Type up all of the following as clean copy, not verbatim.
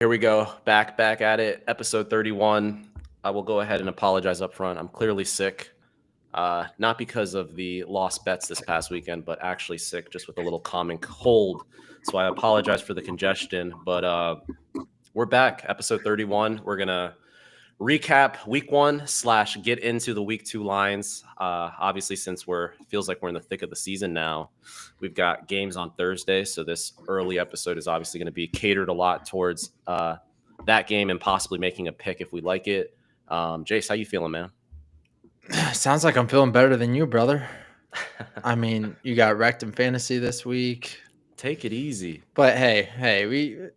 Here we go. Back at it. Episode 31. I will go ahead and apologize up front. I'm clearly sick. Not because of the lost bets this past weekend, but actually sick just with a little common cold. So I apologize for the congestion. But we're back. Episode 31. We're going to recap week one / get into the week two lines. Obviously, since feels like we're in the thick of the season now, we've got games on Thursday. So this early episode is obviously going to be catered a lot towards that game and possibly making a pick if we like it. Jace, how you feeling, man? Sounds like I'm feeling better than you, brother. I mean, you got wrecked in fantasy this week. Take it easy. But hey,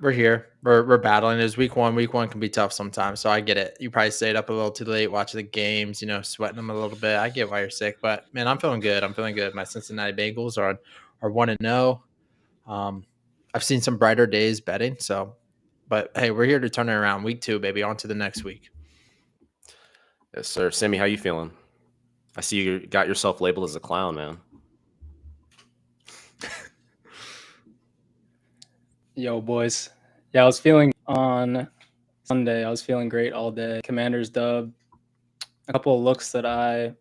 we're here. We're battling. It was week one. Week one can be tough sometimes. So I get it. You probably stayed up a little too late watching the games, sweating them a little bit. I get why you're sick. But man, I'm feeling good. My Cincinnati Bengals are 1-0. I've seen some brighter days betting. But hey, we're here to turn it around. Week two, baby. On to the next week. Yes, sir. Sammy, how you feeling? I see you got yourself labeled as a clown, man. Yo, boys. Yeah, I was feeling on Sunday. I was feeling great all day. Commanders dub. A couple of looks that I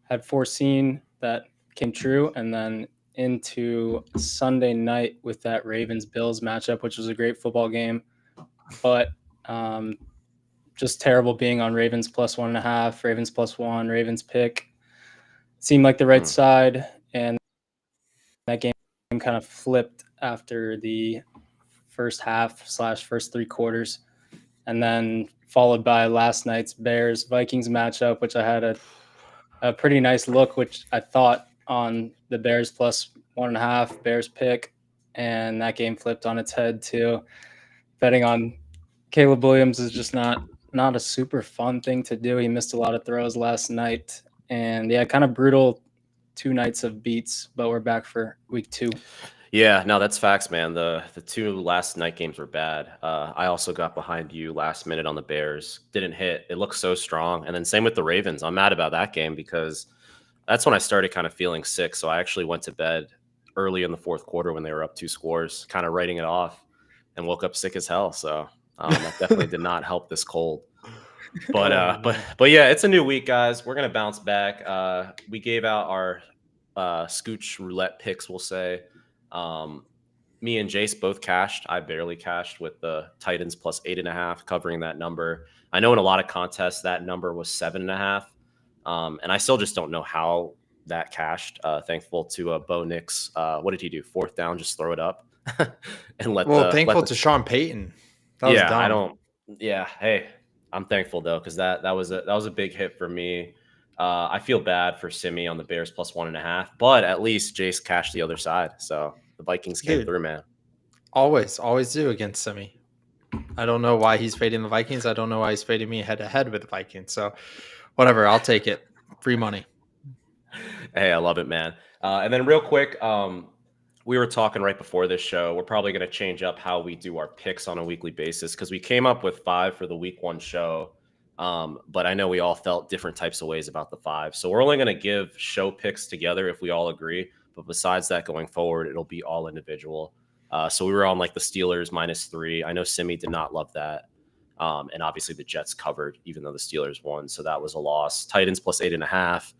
had foreseen that came true. And then into Sunday night with that Ravens-Bills matchup, which was a great football game. But just terrible being on Ravens plus 1.5, Ravens plus 1, Ravens pick. Seemed like the right side. And that game kind of flipped after the first half / first three quarters, and then followed by last night's Bears-Vikings matchup, which I had a pretty nice look, which I thought on the Bears plus 1.5 Bears pick, and that game flipped on its head too. Betting on Caleb Williams is just not a super fun thing to do. He missed a lot of throws last night, and yeah, kind of brutal 2 nights of beats, but we're back for week two. Yeah, no, that's facts, man. The 2 last night games were bad. I also got behind you last minute on the Bears. Didn't hit. It looked so strong. And then same with the Ravens. I'm mad about that game because that's when I started kind of feeling sick. So I actually went to bed early in the fourth quarter when they were up 2 scores, kind of writing it off, and woke up sick as hell. So that definitely did not help this cold. But yeah, it's a new week, guys. We're gonna bounce back. We gave out our Scooch roulette picks, we'll say. Me and Jace both cashed. I barely cashed with the Titans plus 8.5 covering that number. I know in a lot of contests that number was 7.5. And I still just don't know how that cashed. Thankful to Bo Nix. What did he do? 4th down, just throw it up and thankful to Sean Payton. That was dumb. Hey, I'm thankful though, because that was a big hit for me. I feel bad for Simi on the Bears plus 1.5, but at least Jace cashed the other side. So the Vikings came through, man. Always do against Simi. I don't know why he's fading the Vikings. I don't know why he's fading me head to head with the Vikings. So whatever, I'll take it. Free money. Hey, I love it, man. And then real quick, we were talking right before this show. We're probably going to change up how we do our picks on a weekly basis because we came up with 5 for the week 1 show. But I know we all felt different types of ways about the 5. So we're only going to give show picks together if we all agree. But besides that, going forward, it'll be all individual. So we were on like the Steelers -3. I know Simi did not love that. And obviously the Jets covered, even though the Steelers won. So that was a loss. Titans plus 8.5.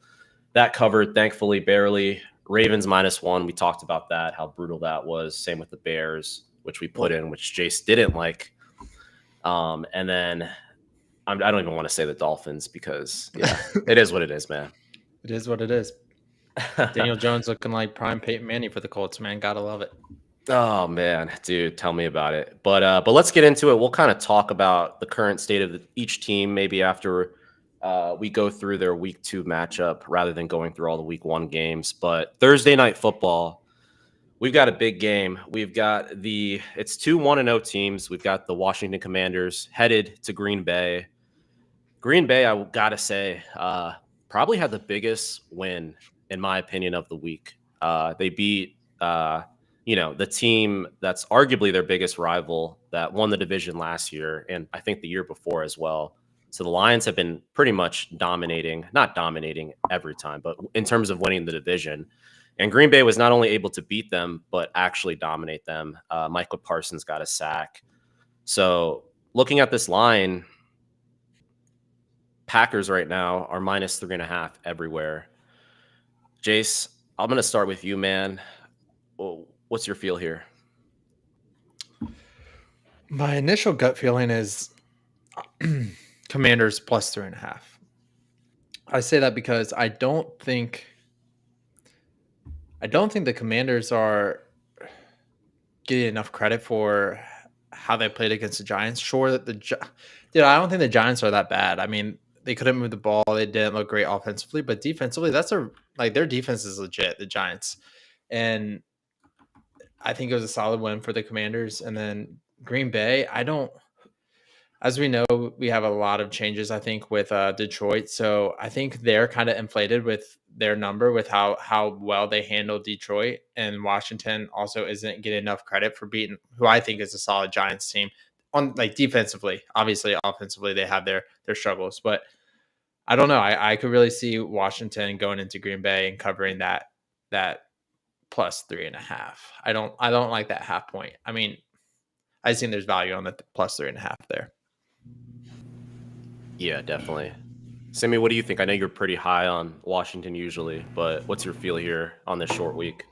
That covered, thankfully, barely. Ravens -1. We talked about that, how brutal that was. Same with the Bears, which we put in, which Jace didn't like. And then I don't even want to say the Dolphins because, yeah, it is what it is, man. It is what it is. Daniel Jones looking like prime Peyton Manning for the Colts, man. Gotta love it. Oh, man, dude, tell me about it. But let's get into it. We'll kind of talk about the current state of each team maybe after we go through their week 2 matchup rather than going through all the week 1 games. But Thursday night football, we've got a big game. We've got it's 2 1-0 teams. We've got the Washington Commanders headed to Green Bay. Green Bay, I got to say, probably had the biggest win, in my opinion, of the week. They beat, the team that's arguably their biggest rival that won the division last year and I think the year before as well. So the Lions have been pretty much not dominating every time, but in terms of winning the division. And Green Bay was not only able to beat them, but actually dominate them. Michael Parsons got a sack. So looking at this line, Packers right now are -3.5 everywhere. Jace, I'm going to start with you, man. What's your feel here? My initial gut feeling is Commanders +3.5. I say that because I don't think the Commanders are getting enough credit for how they played against the Giants. Sure that I don't think the Giants are that bad. I mean, they couldn't move the ball. They didn't look great offensively, but defensively, their defense is legit, the Giants. And I think it was a solid win for the Commanders. And then Green Bay, as we know, we have a lot of changes, I think, with Detroit. So I think they're kind of inflated with their number with how well they handled Detroit. And Washington also isn't getting enough credit for beating who I think is a solid Giants team on like defensively. Obviously, offensively, they have their struggles. But I don't know. I could really see Washington going into Green Bay and covering that +3.5. I don't like that half point. I mean, I just think there's value on the +3.5 there. Yeah, definitely. Sammy, what do you think? I know you're pretty high on Washington usually, but what's your feel here on this short week?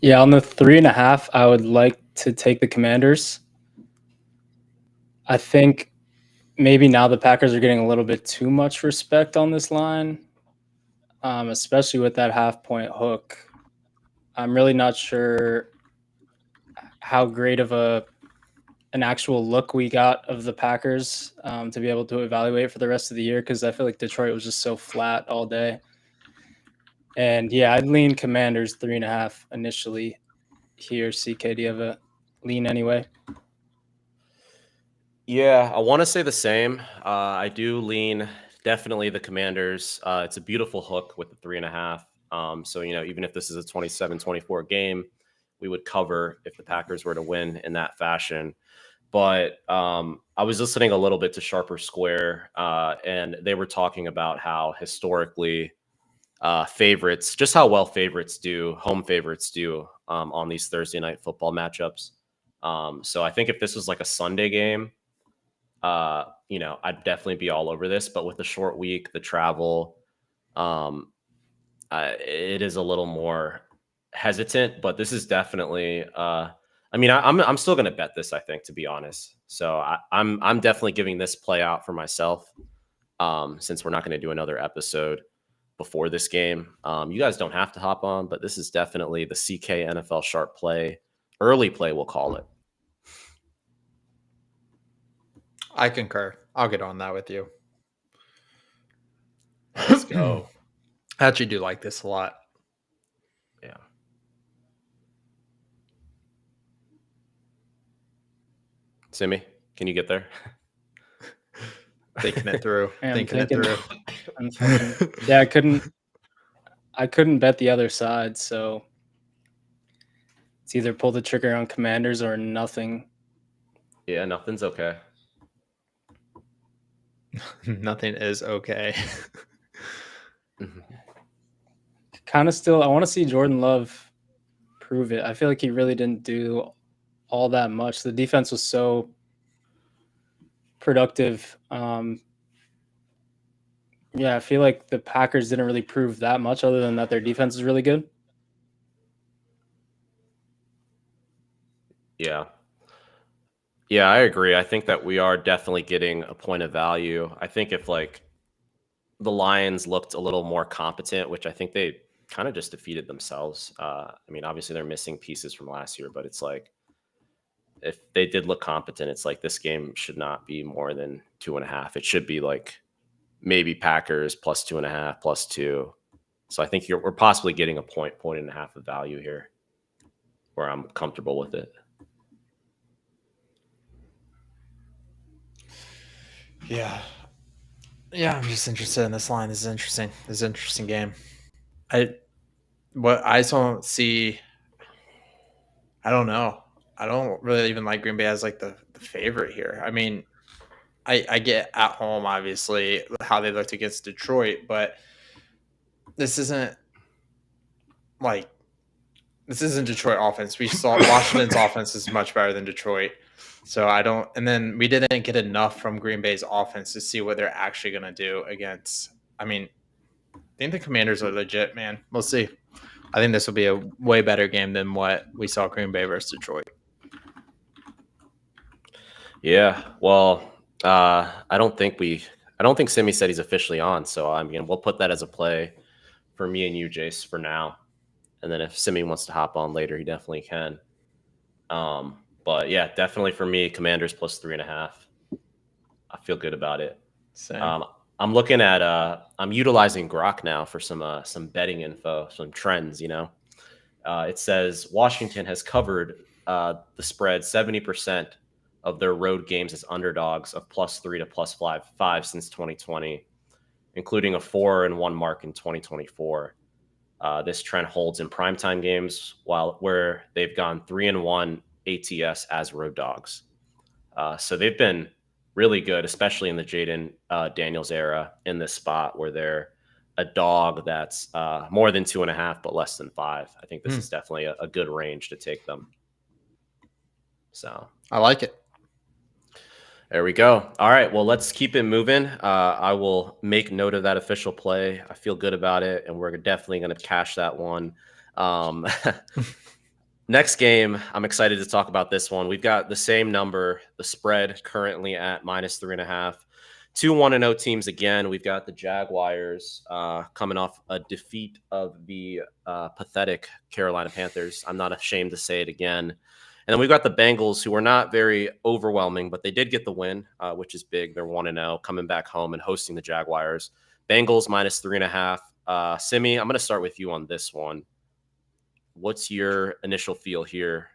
Yeah, on the 3.5, I would like to take the Commanders. I think maybe now the Packers are getting a little bit too much respect on this line, especially with that half-point hook. I'm really not sure how great of an actual look we got of the Packers to be able to evaluate for the rest of the year, because I feel like Detroit was just so flat all day. And yeah, I'd lean Commanders 3.5 initially here. CK, do you have a lean anyway? Yeah, I want to say the same. I do lean definitely the Commanders. It's a beautiful hook with the 3.5. So, even if this is a 27-24 game, we would cover if the Packers were to win in that fashion. But I was listening a little bit to Sharper Square, and they were talking about how historically favorites, just how well home favorites do on these Thursday night football matchups. So I think if this was like a Sunday game, I'd definitely be all over this. But with the short week, the travel, it is a little more hesitant. But this is definitely. I'm still going to bet this, I think, to be honest. So I'm definitely giving this play out for myself, since we're not going to do another episode before this game. You guys don't have to hop on, but this is definitely the CK NFL Sharp play, early play, we'll call it. I concur. I'll get on that with you. Let's go. I actually do like this a lot. Yeah. Simi, can you get there? Thinking it through. Yeah, I couldn't bet the other side, so it's either pull the trigger on Commanders or nothing. Yeah, nothing's okay. Nothing is okay. Kind of still, I want to see Jordan Love prove it. I feel like he really didn't do all that much. The defense was so productive. Yeah, I feel like the Packers didn't really prove that much other than that their defense is really good. Yeah. Yeah, I agree. I think that we are definitely getting a point of value. I think if like the Lions looked a little more competent, which I think they kind of just defeated themselves. Obviously they're missing pieces from last year, but it's like if they did look competent, it's like this game should not be more than 2.5. It should be like maybe Packers +2.5, +2. So I think we're possibly getting a point and a half of value here, where I'm comfortable with it. Yeah, I'm just interested in this line. This is interesting. This is an interesting game. What I just don't see. I don't know. I don't really even like Green Bay as like the favorite here. I mean, I get at home, obviously, how they looked against Detroit, but this isn't like this isn't Detroit offense. We saw Washington's offense is much better than Detroit. So I don't, and then we didn't get enough from Green Bay's offense to see what they're actually going to do against. I mean, I think the Commanders are legit, man. We'll see. I think this will be a way better game than what we saw Green Bay versus Detroit. Yeah, well, I don't think Simi said he's officially on, so I mean, we'll put that as a play for me and you, Jace, for now. And then if Simi wants to hop on later, he definitely can. But yeah, definitely for me, Commanders plus 3.5. I feel good about it. Same. I'm looking at I'm utilizing Grok now for some betting info, some trends. It says Washington has covered the spread 70% of their road games as underdogs of +3 to +5 since 2020, including a 4-1 mark in 2024. This trend holds in primetime games, where they've gone 3-1 ATS as road dogs. So they've been really good, especially in the Jaden Daniels era, in this spot where they're a dog that's more than 2.5 but less than 5. I think this is definitely a good range to take them. So I like it. There we go. All right. Well, let's keep it moving. I will make note of that official play. I feel good about it, and we're definitely going to cash that one. Next game, I'm excited to talk about this one. We've got the same number, the spread currently at -3.5. 2 1-0 teams again. We've got the Jaguars coming off a defeat of the pathetic Carolina Panthers. I'm not ashamed to say it again. And then we've got the Bengals, who are not very overwhelming, but they did get the win, which is big. They're 1-0, coming back home and hosting the Jaguars. Bengals -3.5. Simi, I'm going to start with you on this one. What's your initial feel here?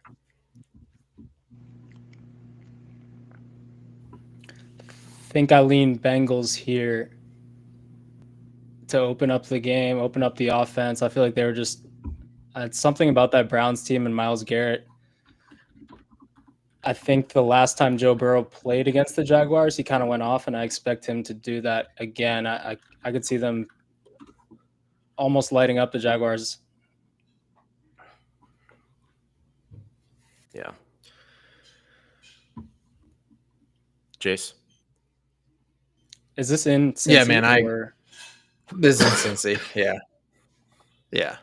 I think I lean Bengals here to open up the game, open up the offense. I feel like they were just it's something about that Browns team and Myles Garrett. I think the last time Joe Burrow played against the Jaguars, he kind of went off, and I expect him to do that again. I could see them almost lighting up the Jaguars. Yeah. Jace? Is this in Cincy? Yeah, man, this is in Cincy. Yeah.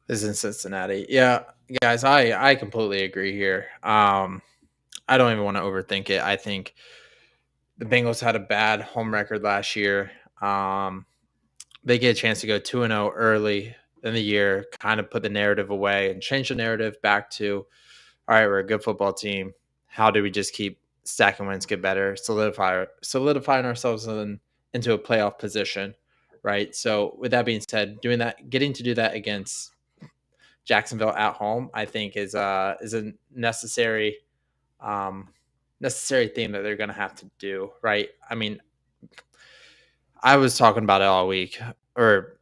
This is in Cincinnati. Yeah, guys, I completely agree here. I don't even want to overthink it. I think the Bengals had a bad home record last year. They get a chance to go 2-0 early in the year, kind of put the narrative away and change the narrative back to, all right, we're a good football team. How do we just keep stacking wins, get better, solidifying ourselves into a playoff position, right? So with that being said, getting to do that against Jacksonville at home, I think is a necessary thing that they're going to have to do, right? I mean, I was talking about it all week, or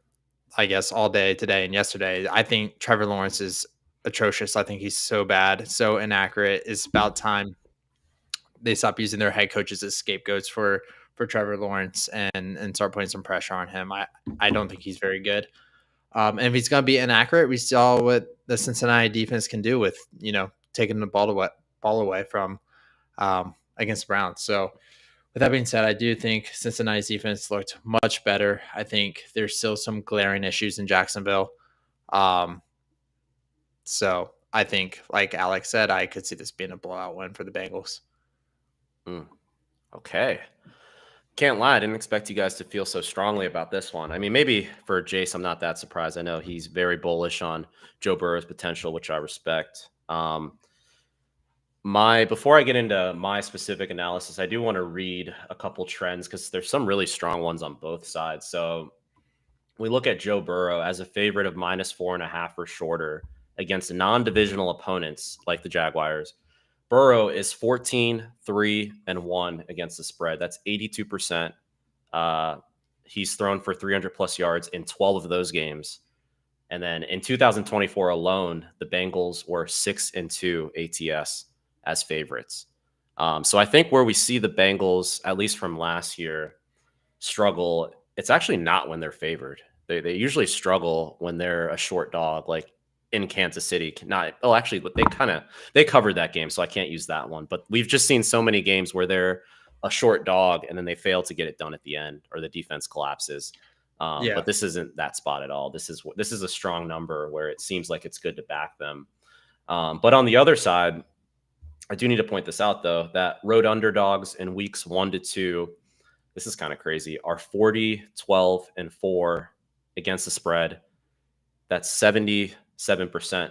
I guess all day today and yesterday. I think Trevor Lawrence is atrocious. I think he's so bad, so inaccurate. It's about time they stop using their head coaches as scapegoats for Trevor Lawrence and start putting some pressure on him. I don't think he's very good. And if he's going to be inaccurate, we saw what the Cincinnati defense can do with, taking the ball away from against the Browns. So with that being said, I do think Cincinnati's defense looked much better. I think there's still some glaring issues in Jacksonville. So I think, like Alex said, I could see this being a blowout win for the Bengals. Okay. Can't lie, I didn't expect you guys to feel so strongly about this one. I mean, maybe for Jace, I'm not that surprised. I know he's very bullish on Joe Burrow's potential, which I respect. Before I get into my specific analysis, I do want to read a couple trends because there's some really strong ones on both sides. So we look at Joe Burrow as a favorite of -4.5 or shorter against non-divisional opponents like the Jaguars. Burrow is 14-3-1 against the spread. That's 82%. He's thrown for 300 plus yards in 12 of those games. And then in 2024 alone, the Bengals were 6-2 ATS as favorites. So I think where we see the Bengals, at least from last year, struggle, it's actually not when they're favored. They usually struggle when they're a short dog, like in Kansas City. Not actually, but they covered that game, so I can't use that one. But we've just seen so many games where they're a short dog and then they fail to get it done at the end, or the defense collapses. But this isn't that spot at all. This is a strong number where it seems like it's good to back them. But on the other side, I do need to point this out, though, that road underdogs in weeks 1 to 2, this is kind of crazy, are 40, 12, and 4 against the spread. That's 77%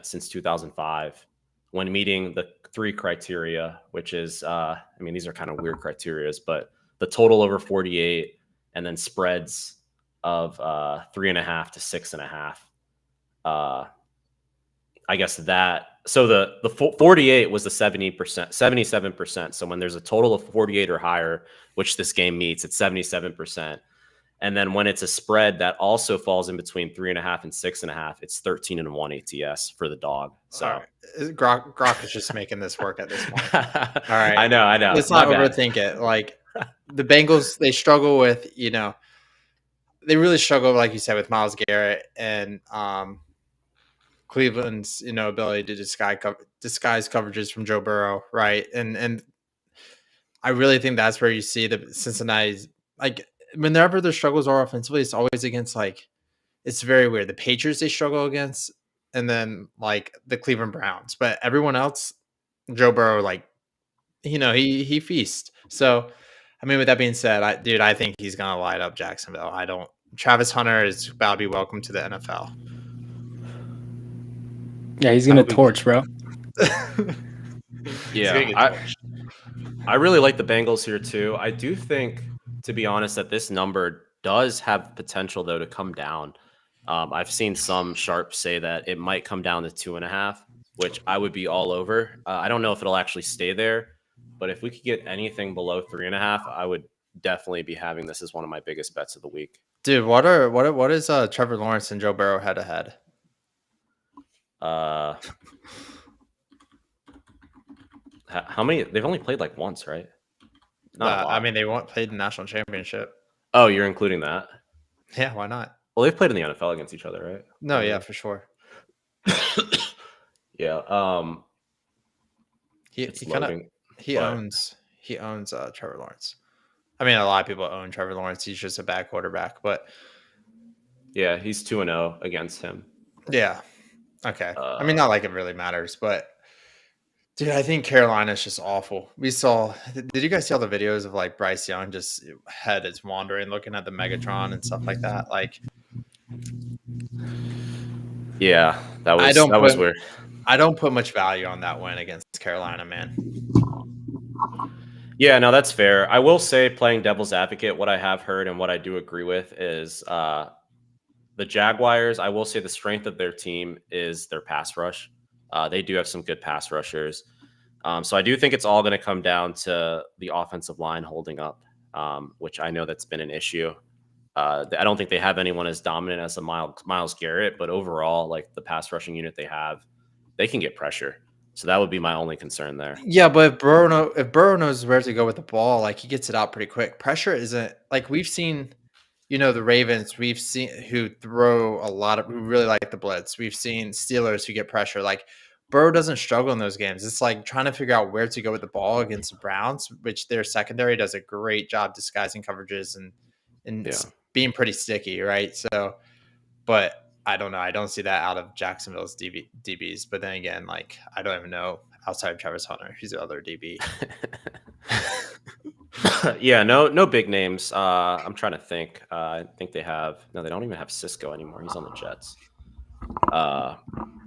since 2005 when meeting the 3 criteria, which is, these are kind of weird criterias, but the total over 48 and then spreads of 3.5 to 6.5. I guess that, so the 48 was the 77%. So when there's a total of 48 or higher, which this game meets, it's 77%. And then when it's a spread that also falls in between 3.5 and 6.5, it's 13-1 ATS for the dog. So right. Grok is just making this work at this point. All right. I know. Let's not overthink it. Like the Bengals, they struggle with, they really struggle, like you said, with Myles Garrett and Cleveland's, ability to disguise coverages from Joe Burrow, right? And I really think that's where you see the Cincinnati's, like, whenever their struggles are offensively, it's always against, like, it's very weird. The Patriots they struggle against, and then like the Cleveland Browns, but everyone else, Joe Burrow, like, he feasts. So, with that being said, I think he's gonna light up Jacksonville. Travis Hunter is about to be welcome to the NFL. Yeah, he's gonna torch, bro. Yeah, I really like the Bengals here too. I do think, to be honest, that this number does have potential though to come down. I've seen some sharps say that it might come down to 2.5, which I would be all over. I don't know if it'll actually stay there, but if we could get anything below 3.5, I would definitely be having this as one of my biggest bets of the week. Dude, what is Trevor Lawrence and Joe Burrow head to head? How many? They've only played like once, right? Not a lot. They played the national championship. Oh, you're including that? Yeah, why not? Well, they've played in the NFL against each other, right? No, yeah, for sure. Yeah. He owns Trevor Lawrence. A lot of people own Trevor Lawrence. He's just a bad quarterback, but yeah, he's 2-0 against him. Yeah. Okay. Not like it really matters, but dude, I think Carolina's just awful. Did you guys see all the videos of like Bryce Young just head is wandering, looking at the Megatron and stuff like that? Like, yeah, that was weird. I don't put much value on that win against Carolina, man. Yeah, no, that's fair. I will say, playing devil's advocate, what I have heard and what I do agree with is the Jaguars. I will say the strength of their team is their pass rush. They do have some good pass rushers. So I do think it's all going to come down to the offensive line holding up, which I know that's been an issue. I don't think they have anyone as dominant as a Myles Garrett, but overall, like the pass rushing unit they have, they can get pressure. So that would be my only concern there. Yeah, but if Burrow knows where to go with the ball, like he gets it out pretty quick. Pressure isn't like we've seen, the Ravens, we've seen who throw who really like the blitz. We've seen Steelers who get pressure. Like Burrow doesn't struggle in those games. It's like trying to figure out where to go with the ball against the Browns, which their secondary does a great job disguising coverages and being pretty sticky, right? So, but I don't know. I don't see that out of Jacksonville's DBs. But then again, like I don't even know outside of Travis Hunter, who's the other DB. Yeah, no big names. I'm trying to think. I think they don't even have Cisco anymore. He's on the Jets.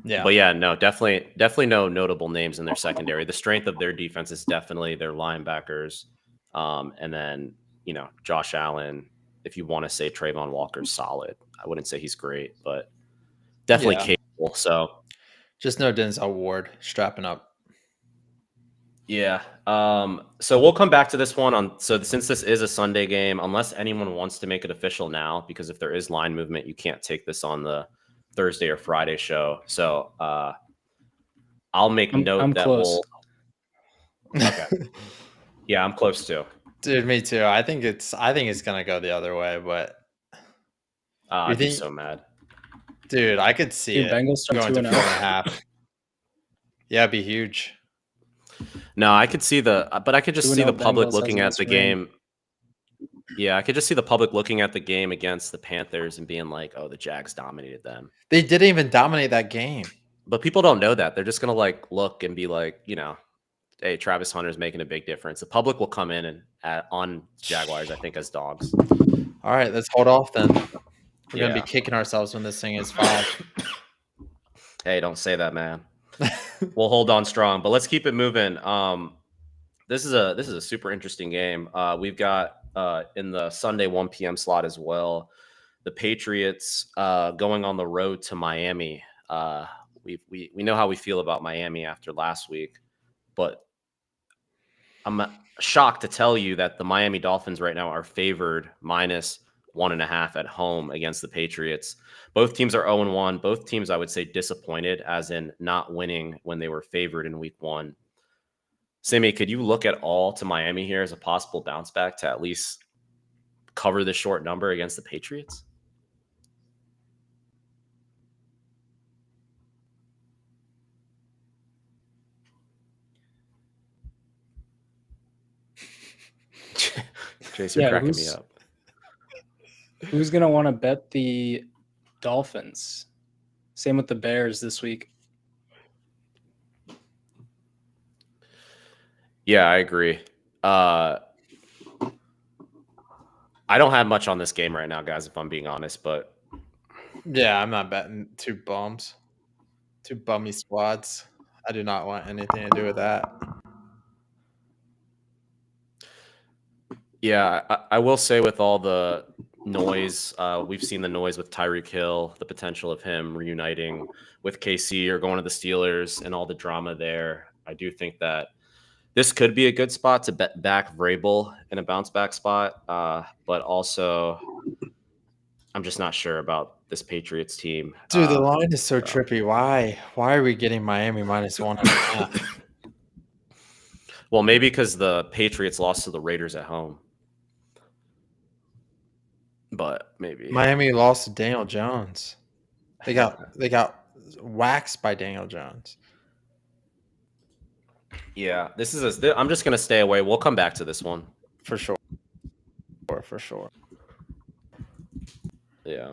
Yeah. But yeah, no, definitely no notable names in their secondary. The strength of their defense is definitely their linebackers. And then, Josh Allen, if you want to say Trayvon Walker's solid. I wouldn't say he's great, but definitely capable. So just no Denzel Ward strapping up. Yeah. So we'll come back to this one since this is a Sunday game, unless anyone wants to make it official now, because if there is line movement, you can't take this on the Thursday or Friday show. So I'll make note I'm that close. Okay. Yeah, I'm close to. Dude, me too. I think it's gonna go the other way, but you I'd be think, so mad. dude, I could see Dude, it Bengals start going to 2-0. 4.5. Yeah, it'd be huge. No, I could see but I could just see 2-0 the public Bengals has looking a at nice the ring. game. Yeah, I could just see the public looking at the game against the Panthers and being like, "Oh, the Jags dominated them." They didn't even dominate that game. But people don't know that. They're just gonna like look and be like, hey, Travis Hunter's making a big difference. The public will come in and on Jaguars, I think, as dogs. All right, let's hold off then. We're gonna be Yeah. kicking ourselves when this thing is 5. Hey, don't say that, man. We'll hold on strong, but let's keep it moving. This is a super interesting game. We've got in the Sunday 1 p.m. slot as well, the Patriots going on the road to Miami. We know how we feel about Miami after last week, but I'm shocked to tell you that the Miami Dolphins right now are favored -1.5 at home against the Patriots. Both teams are 0-1. Both teams, I would say, disappointed, as in not winning when they were favored in week 1. Sammy, could you look at all to Miami here as a possible bounce back to at least cover the short number against the Patriots? Chase, you're cracking me up. Who's going to want to bet the Dolphins? Same with the Bears this week. Yeah, I agree. I don't have much on this game right now, guys, if I'm being honest, but Yeah, I'm not betting 2 bums. 2 bummy squads. I do not want anything to do with that. yeah, I will say with all the noise, we've seen the noise with Tyreek Hill, the potential of him reuniting with KC or going to the Steelers and all the drama there. I do think that this could be a good spot to bet back Vrabel in a bounce back spot, but also I'm just not sure about this Patriots team. Dude, the line is so trippy. Why are we getting Miami -1.5? Well, maybe because the Patriots lost to the Raiders at home. But maybe Miami lost to Daniel Jones. They got waxed by Daniel Jones. Yeah, I'm just gonna stay away. We'll come back to this one for sure. For sure. Yeah.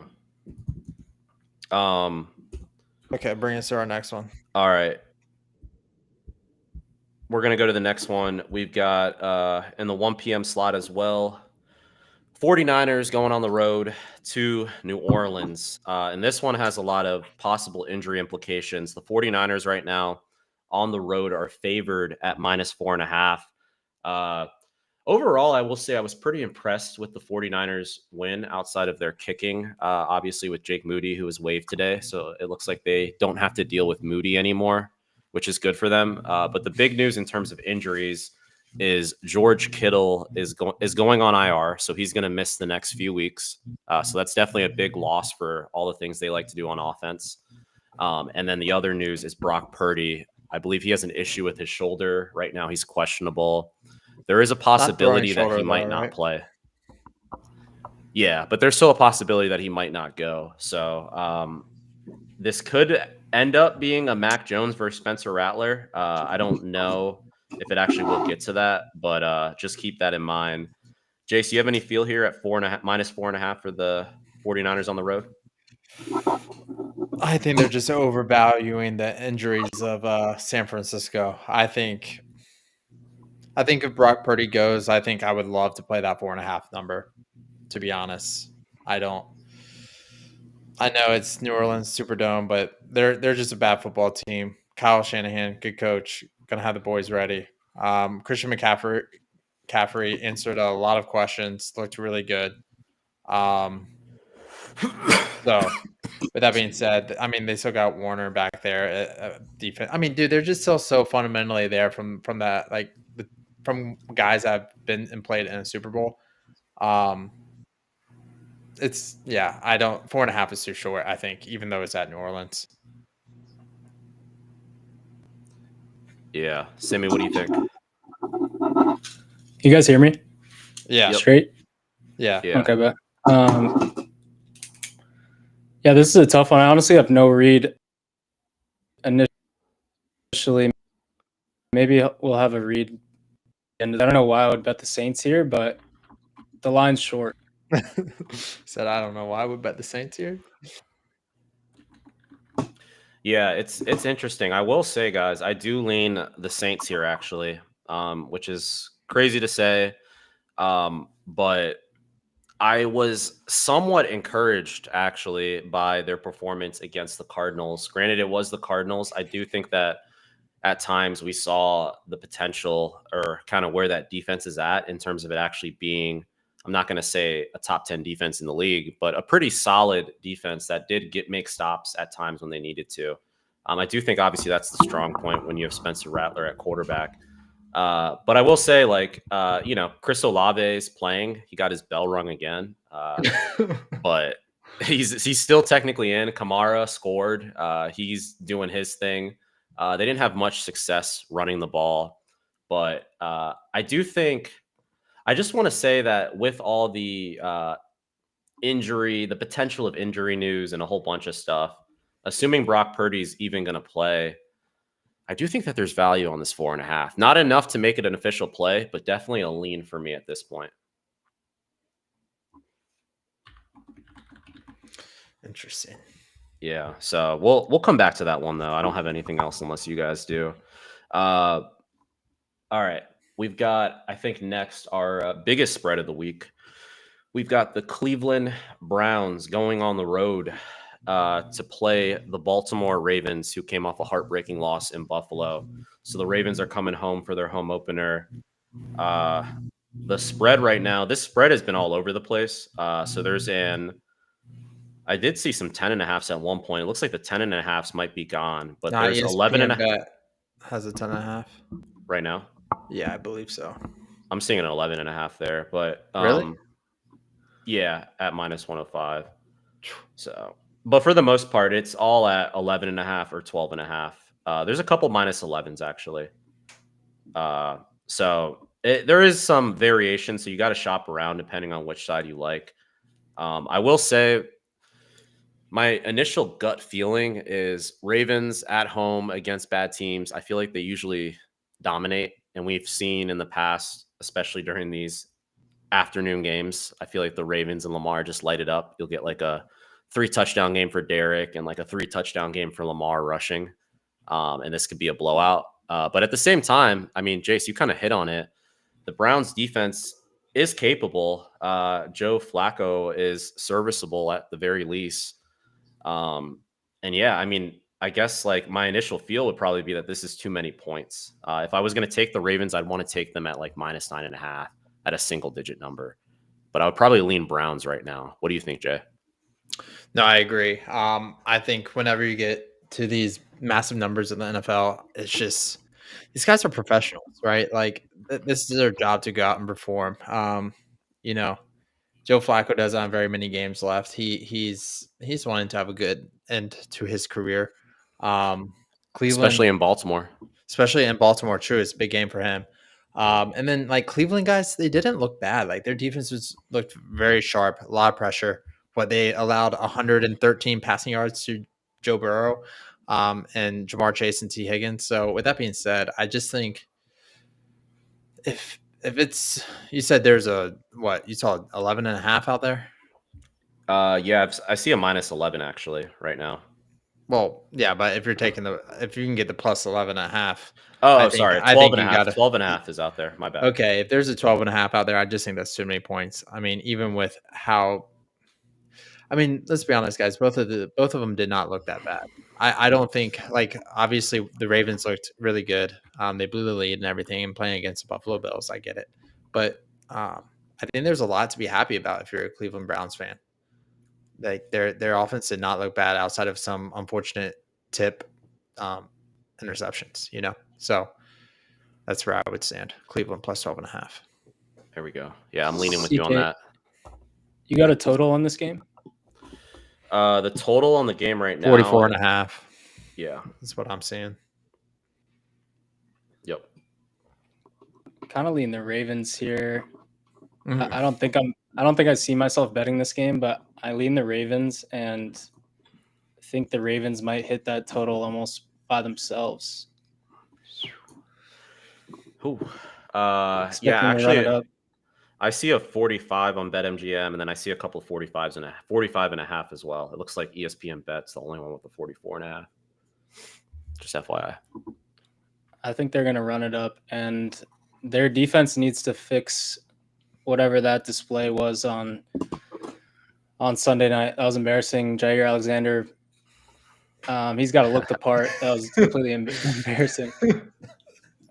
Okay, bring us to our next one. All right. We're gonna go to the next one. We've got in the 1 p.m. slot as well, 49ers going on the road to New Orleans. And this one has a lot of possible injury implications. The 49ers right now on the road are favored at -4.5. Overall, I will say I was pretty impressed with the 49ers win outside of their kicking, obviously with Jake Moody, who was waived today. So it looks like they don't have to deal with Moody anymore, which is good for them. But the big news in terms of injuries is George Kittle is going on IR, so he's going to miss the next few weeks. So that's definitely a big loss for all the things they like to do on offense. And then the other news is Brock Purdy. I believe he has an issue with his shoulder right now. He's questionable. There is a possibility that he might not play. Yeah, but there's still a possibility that he might not go. So this could end up being a Mac Jones versus Spencer Rattler. I don't know if it actually will get to that, but just keep that in mind. Jace, you have any feel here at -4.5 for the 49ers on the road? I think they're just overvaluing the injuries of San Francisco. I think if Brock Purdy goes, I think I would love to play that 4.5 number, to be honest. I know it's New Orleans Superdome, but they're just a bad football team. Kyle Shanahan, good coach, gonna have the boys ready. Christian McCaffrey answered a lot of questions, looked really good. So with that being said, I mean, they still got Warner back there. Defense. I mean, dude, they're just still so fundamentally there from that, like from guys that have been and played in a Super Bowl. It's 4.5 is too short, I think, even though it's at New Orleans. Yeah, Sammy, what do you think? You guys hear me? Yeah. Yep. Straight? Yeah. Yeah. Okay, but yeah, this is a tough one. I honestly have no read initially. Maybe we'll have a read. And I don't know why I would bet the Saints here, but the line's short. Said I don't know why I would bet the Saints here. Yeah, it's interesting. I will say, guys, I do lean the Saints here actually, which is crazy to say, but I was somewhat encouraged actually by their performance against the Cardinals. Granted, it was the Cardinals. I do think that at times we saw the potential or kind of where that defense is at in terms of it actually being, I'm not going to say a top 10 defense in the league, but a pretty solid defense that did make stops at times when they needed to. I do think obviously that's the strong point when you have Spencer Rattler at quarterback. But I will say, like, Chris Olave is playing. He got his bell rung again. But he's still technically in. Kamara scored. He's doing his thing. They didn't have much success running the ball, but I do think I just want to say that with all the injury, the potential of injury news, and a whole bunch of stuff, assuming Brock Purdy's even going to play, I do think that there's value on this 4.5. Not enough to make it an official play, but definitely a lean for me at this point. Interesting. Yeah, so we'll come back to that one though. I don't have anything else unless you guys do. All right, we've got, I think next our biggest spread of the week. We've got the Cleveland Browns going on the road to play the Baltimore Ravens, who came off a heartbreaking loss in Buffalo. So the Ravens are coming home for their home opener. The spread right now, this spread has been all over the place. So I did see some 10.5s at one point. It looks like the 10.5s might be gone, but there's 11.5 has a 10.5 right now. Yeah, I believe so. I'm seeing an 11.5 there, but really, yeah, at -105. So, but for the most part, it's all at 11.5 or 12.5. There's a couple -11s actually. So there is some variation. So you got to shop around depending on which side you like. I will say my initial gut feeling is Ravens at home against bad teams. I feel like they usually dominate. And we've seen in the past, especially during these afternoon games, I feel like the Ravens and Lamar just light it up. You'll get like a 3-touchdown game for Derek and like a 3-touchdown game for Lamar rushing. And this could be a blowout. But at the same time, I mean, Jace, you kind of hit on it. The Browns defense is capable. Joe Flacco is serviceable at the very least. And yeah, I mean, I guess like my initial feel would probably be that this is too many points. If I was going to take the Ravens, I'd want to take them at like -9.5 at a single digit number. But I would probably lean Browns right now. What do you think, Jay? No, I agree. I think whenever you get to these massive numbers in the NFL, it's just these guys are professionals, right? Like this is their job to go out and perform. Joe Flacco doesn't have very many games left. He's wanting to have a good end to his career. Cleveland, Especially in Baltimore. True, it's a big game for him. And then like Cleveland guys, they didn't look bad. Like their defense looked very sharp, a lot of pressure. What they allowed 113 passing yards to Joe Burrow, and Jamar Chase and T Higgins. So with that being said, I just think if it's, you said there's you saw 11.5 out there. Yeah, I see a -11 actually right now. Well, yeah, but if you can get the plus 11.5. Oh, sorry. 12.5. 12.5 is out there. My bad. Okay. If there's a 12.5 out there, I just think that's too many points. I mean, even with let's be honest, guys, both of them did not look that bad. I don't think, like, obviously the Ravens looked really good. They blew the lead and everything, and playing against the Buffalo Bills, I get it. But I think there's a lot to be happy about if you're a Cleveland Browns fan. Like their offense did not look bad outside of some unfortunate tip interceptions, So that's where I would stand. Cleveland plus 12.5. There we go. Yeah, I'm leaning with you on that. You got a total on this game? The total on the game right now, 44.5. Yeah, that's what I'm seeing. Yep. kind of lean the Ravens here. Mhm. I don't think I see myself betting this game, but I lean the Ravens and think the Ravens might hit that total almost by themselves. Ooh. Expecting Yeah, to run it actually, up. I see a 45 on BetMGM, and then I see a couple of 45s and 45 and a half as well. It looks like ESPN Bet's the only one with the 44 and a half. Just FYI. I think they're going to run it up, and their defense needs to fix whatever that display was on Sunday night. That was embarrassing. Jair Alexander, he's got to look the part. That was completely embarrassing.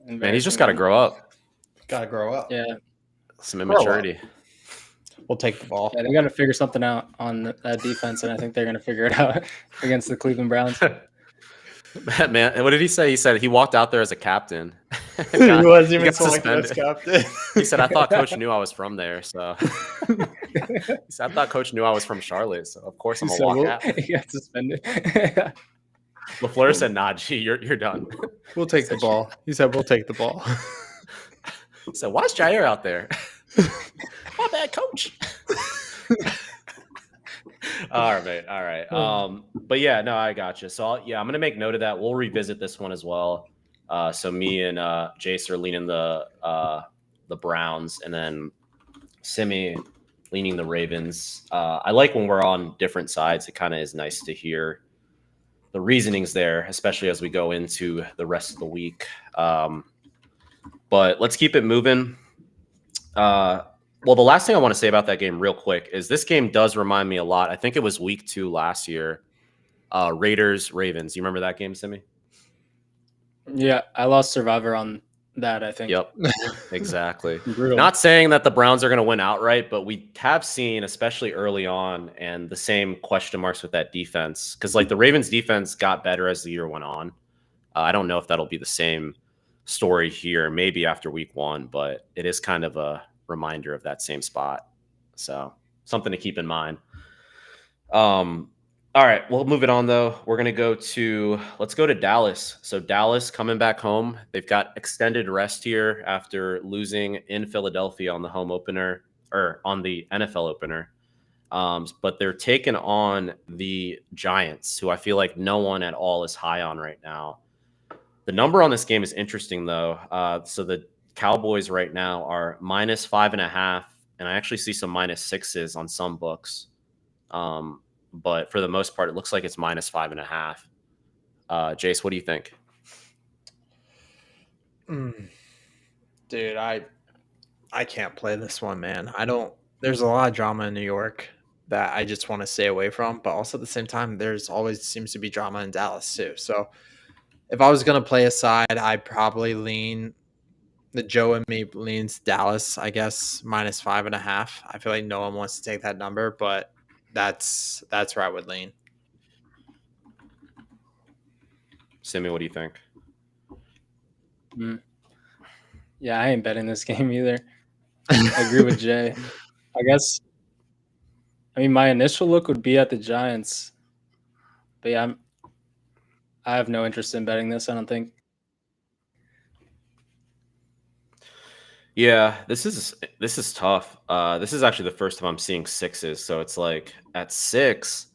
Man, he's just got to grow up. Gotta grow up. Yeah, Some Grow up. immaturity. We'll take the ball. yeah, they got to figure something out on that defense, and I think they're going to figure it out against the Cleveland Browns. Man, what did he say? He said he walked out there as a captain. He wasn't he even got selected as suspended. captain. He said, "I thought Coach knew I was from there, so." He said, "I thought Coach knew I was from Charlotte, so of course I'm gonna walk out." He got suspended. LaFleur said, "Nah, G, you're done." We'll take the ball. He said, "We'll take the ball." He said, "Why's Jair out there?" My bad, Coach. All right, mate. All right. But yeah, no, I got you. So I'm gonna make note of that. We'll revisit this one as well. So me and Jace are leaning the Browns, and then Simi leaning the Ravens. I like when we're on different sides. It kind of is nice to hear the reasonings there, especially as we go into the rest of the week. But let's keep it moving. Well, the last thing I want to say about that game real quick is this game does remind me a lot. I think it was week 2 last year. Raiders, Ravens. You remember that game, Simi? Yeah, I lost Survivor on that, I think. Yep, exactly. Brutal. Not saying that the Browns are going to win outright, but we have seen, especially early on, and the same question marks with that defense. Because like the Ravens defense got better as the year went on. I don't know if that'll be the same story here, maybe after week 1, but it is kind of a reminder of that same spot. So something to keep in mind. All right, we'll move it on though. We're going to let's go to Dallas. So Dallas coming back home. They've got extended rest here after losing in Philadelphia on the home opener or on the NFL opener. But they're taking on the Giants, who I feel like no one at all is high on right now. The number on this game is interesting though. So the Cowboys right now are -5.5, and I actually see some -6s on some books. But for the most part, it looks like it's -5.5. Jace, what do you think? Dude, I can't play this one, man. There's a lot of drama in New York that I just want to stay away from, but also at the same time, there's always seems to be drama in Dallas too. So if I was gonna play a side, I'd probably lean the Joe and me leans Dallas, I guess, -5.5. I feel like no one wants to take that number, but that's where I would lean. Simi, what do you think? Yeah, I ain't betting this game either. I agree with Jay. I mean, my initial look would be at the Giants, but yeah, I have no interest in betting this, I don't think. Yeah, this is tough. This is actually the first time I'm seeing 6s, so it's like at 6,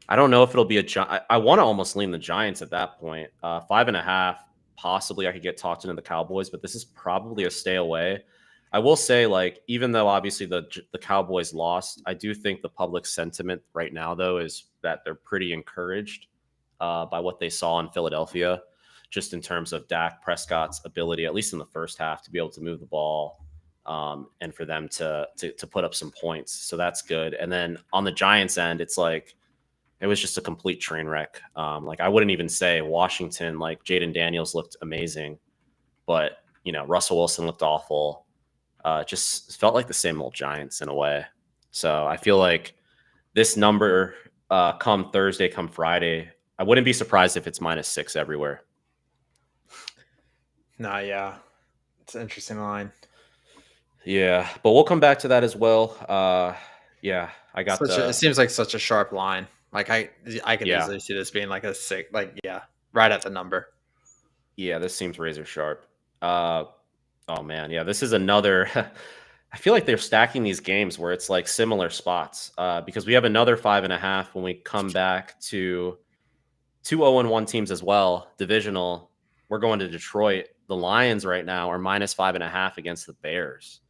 I don't know if it'll be I want to almost lean the Giants at that point. 5.5, possibly I could get talked into the Cowboys, but this is probably a stay away. I will say, like, even though obviously the Cowboys lost, I do think the public sentiment right now, though, is that they're pretty encouraged by what they saw in Philadelphia, just in terms of Dak Prescott's ability, at least in the first half, to be able to move the ball and for them to put up some points. So that's good. And then on the Giants end, it's like it was just a complete train wreck. Like I wouldn't even say Washington, like Jaden Daniels looked amazing, but Russell Wilson looked awful. Just felt like the same old Giants in a way. So I feel like this number come Thursday, come Friday, I wouldn't be surprised if it's -6 everywhere. Nah, yeah. It's an interesting line. Yeah, but we'll come back to that as well. Yeah, I got it seems like such a sharp line. Like I could easily see this being like a 6, like right at the number. Yeah, this seems razor sharp. Oh man, yeah, this is another. I feel like they're stacking these games where it's like similar spots because we have another 5.5 when we come back to 2-0-1 teams as well. Divisional. We're going to Detroit. The Lions right now are -5.5 against the Bears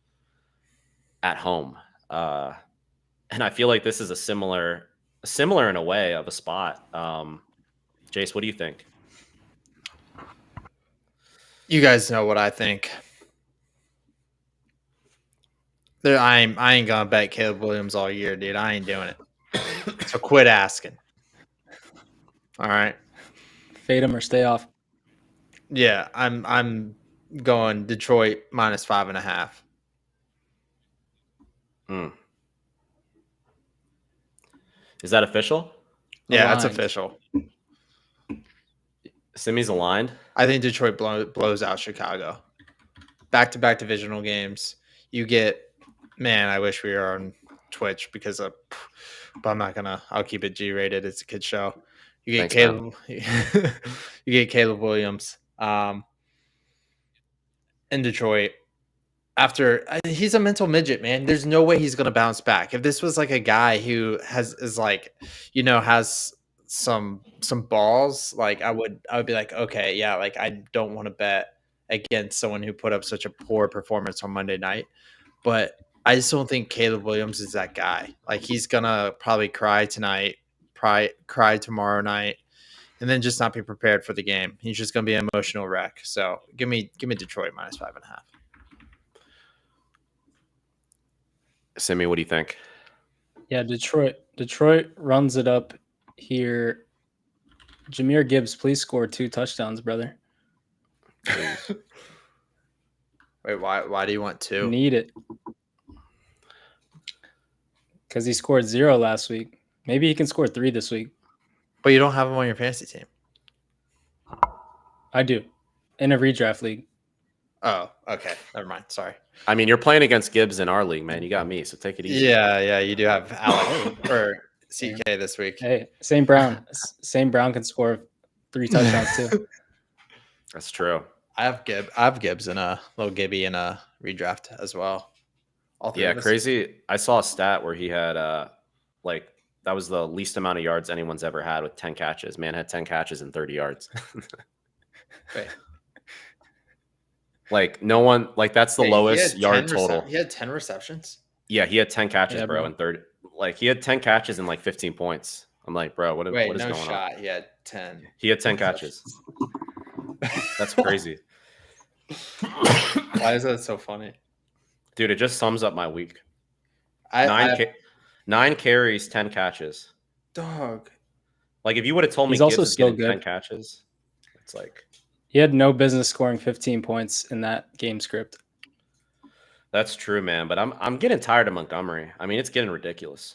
at home, and I feel like this is a similar in a way of a spot. Jace, what do you think? You guys know what I think. I ain't gonna bet Caleb Williams all year, dude. I ain't doing it. So quit asking. All right. Fade him or stay off. Yeah, I'm going Detroit -5.5. Is that official? Yeah, that's Aligned. official. Simi's aligned. I think Detroit blows out Chicago. Back-to-back divisional games. You get, man, I wish we were on Twitch because of, but I'm not gonna. I'll keep it G-rated. It's a kid show. You get Thanks, Caleb. You get Caleb Williams. In Detroit. He's a mental midget, man. There's no way he's gonna bounce back. If this was like a guy who has some balls, like I would be like, okay, yeah, like I don't want to bet against someone who put up such a poor performance on Monday night. But I just don't think Caleb Williams is that guy. Like he's gonna probably cry tonight, cry tomorrow night, and then just not be prepared for the game. He's just gonna be an emotional wreck. So give me Detroit -5.5. Simi, what do you think? Yeah, Detroit runs it up here. Jahmyr Gibbs, please score 2 touchdowns, brother. Wait, why do you want 2? Need it. Because he scored 0 last week. Maybe he can score 3 this week. But you don't have him on your fantasy team. I do. In a redraft league. Oh, okay. Never mind. Sorry. I mean, you're playing against Gibbs in our league, man. You got me, so take it easy. Yeah, you do have Alec or CK this week. Hey, St. Brown. St. Brown can score 3 touchdowns too. That's true. I have Gibbs in a little Gibby in a redraft as well. All three Yeah, of us. crazy. I saw a stat where he had like that was the least amount of yards anyone's ever had with 10 catches. Man had 10 catches and 30 yards. Wait. Like no one like that's the Wait, lowest he had yard total. He had 10 receptions. Yeah, he had 10 catches, Yeah, bro, bro. and 30 like he had 10 catches and like 15 points. I'm like, bro, what is Wait, going no on? shot. He had 10. He had 10 catches. That's crazy. Why is that so funny? Dude, it just sums up my week. I 9 carries, 10 catches. dog. Like if you would have told me He's Gibbs also is still getting 10 good. catches, it's like He had no business scoring 15 points in that game script. that's true, man. But I'm getting tired of Montgomery. I mean, it's getting ridiculous.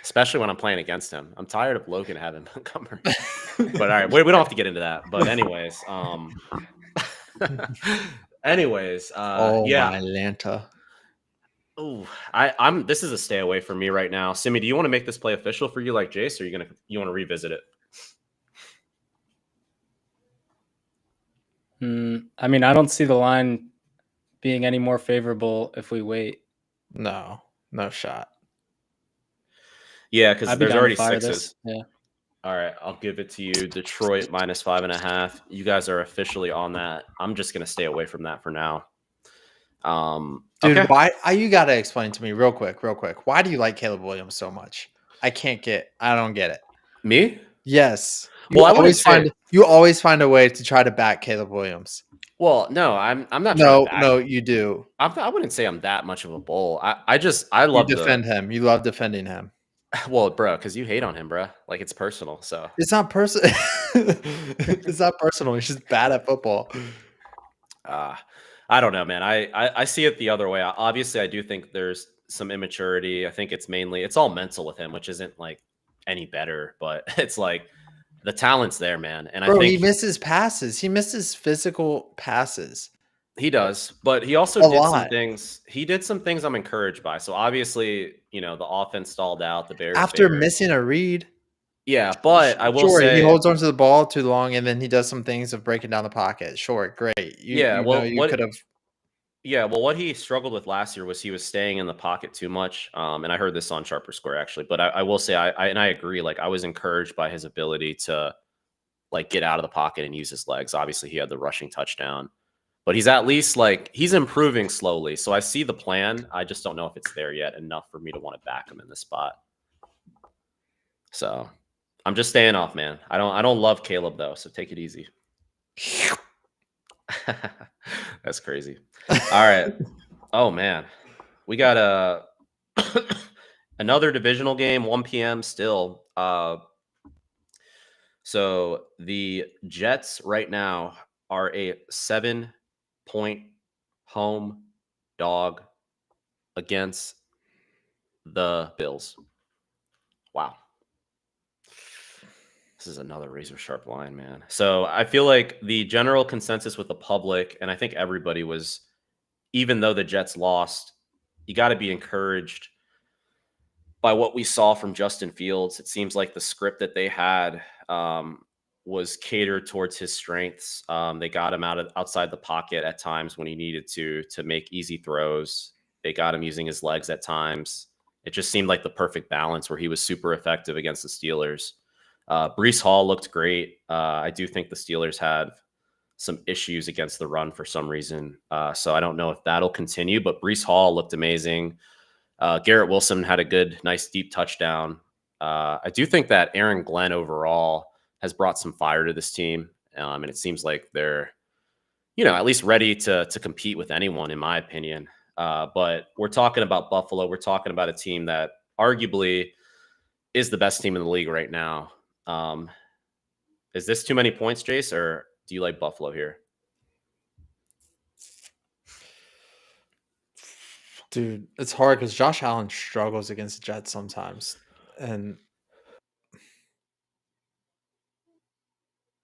Especially when I'm playing against him. I'm tired of Logan having Montgomery. But all right, we don't have to get into that. But anyways, yeah. Atlanta. Oh, I'm this is a stay away from me right now. Simi, do you want to make this play official for you like Jace, or you want to revisit it? I mean, I don't see the line being any more favorable if we wait. No shot. Yeah, because I'd be there's down to already fire sixes. this. Yeah. All right, I'll give it to you. Detroit -5.5. You guys are officially on that. I'm just gonna stay away from that for now. Dude, okay. why? You gotta explain to me real quick. Why do you like Caleb Williams so much? I don't get it. Me? Yes. Well, I wouldn't say- You always find a way to try to back Caleb Williams. Well, no, I'm not. No, trying to back. you do. I wouldn't say I'm that much of a bull. I You love defend him. You love defending him. Well, bro, because you hate on him, bro. Like it's personal. So It's not personal. It's not personal. He's just bad at football. I don't know, man. I see it the other way. Obviously, I do think there's some immaturity. I think it's all mental with him, which isn't like any better, but it's like the talent's there, man. And Bro, I think he misses passes. He misses physical passes. he does, but he also A did some lot. things. He did some things I'm encouraged by. So obviously, the offense stalled out. The Bears After favored. missing a read. Yeah, but I will Sure, he say, holds onto the ball too long, and then he does some things of breaking down the pocket. Sure, great. yeah, You could have. what he struggled with last year was he was staying in the pocket too much. And I heard this on Sharper Square actually, but I will say I agree. Like I was encouraged by his ability to like get out of the pocket and use his legs. Obviously, he had the rushing touchdown, but he's at least like he's improving slowly. So I see the plan. I just don't know if it's there yet enough for me to want to back him in this spot. So I'm just staying off, man. I don't love Caleb though, so take it easy. That's crazy. All right. Oh man. We got a another divisional game, 1 p.m. still. So the Jets right now are a 7-point home dog against the Bills. Wow. This is another razor sharp line, man. So I feel like the general consensus with the public, and I think everybody was, even though the Jets lost, you got to be encouraged by what we saw from Justin Fields. It seems like the script that they had was catered towards his strengths. They got him outside the pocket at times when he needed to make easy throws. They got him using his legs at times. It just seemed like the perfect balance where he was super effective against the Steelers. Brees Hall looked great. I do think the Steelers had some issues against the run for some reason. So I don't know if that'll continue, but Brees Hall looked amazing. Garrett Wilson had a good, nice deep touchdown. I do think that Aaron Glenn overall has brought some fire to this team. And it seems like they're, at least ready to compete with anyone, in my opinion. But we're talking about Buffalo. We're talking about a team that arguably is the best team in the league right now. Is this too many points, Jace, or do you like Buffalo here? Dude, it's hard because Josh Allen struggles against the Jets sometimes. And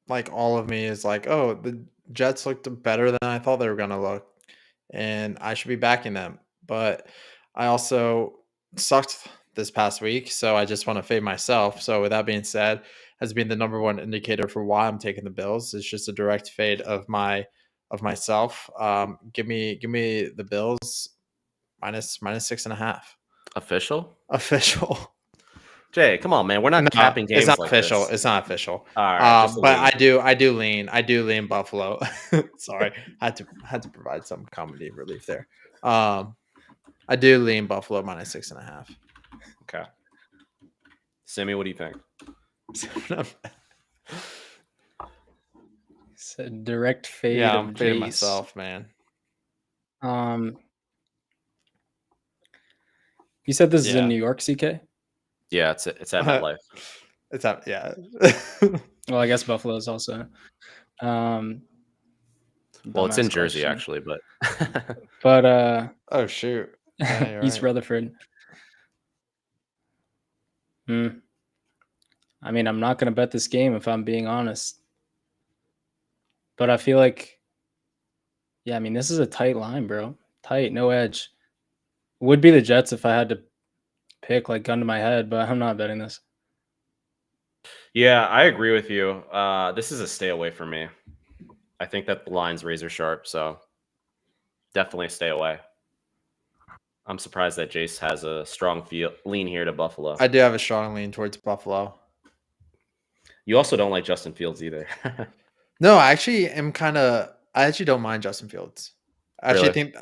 like all of me is like, oh, the Jets looked better than I thought they were going to look. And I should be backing them. But I also sucked this past week. So I just want to fade myself. So with that being said, has been the number one indicator for why I'm taking the Bills. It's just a direct fade of myself. Give me the Bills minus 6.5. Official? Official. Jay, come on, man. We're not capping games. It's not like official. this. It's not official. All right, but I do lean Buffalo. Sorry, had to provide some comedy relief there. I do lean Buffalo minus 6.5. Okay. Sammy, what do you think? It's a direct fade. Yeah, of I'm fading Jace. myself, man. You said this is Yeah. in New York, CK? Yeah, it's at MetLife. It's up, yeah. Well, I guess Buffalo is also. Well, it's in dumbass Jersey question. actually, but But Oh shoot. Yeah, you're East right. Rutherford. I mean, I'm not going to bet this game if I'm being honest. But I feel like, yeah, I mean, this is a tight line, bro. Tight, no edge. Would be the Jets if I had to pick, like, gun to my head, but I'm not betting this. yeah, I agree with you. This is a stay away for me. I think that the line's razor sharp, so definitely stay away. I'm surprised that Jace has a strong lean here to Buffalo. I do have a strong lean towards Buffalo. You also don't like Justin Fields either. No, I actually don't mind Justin Fields. I actually think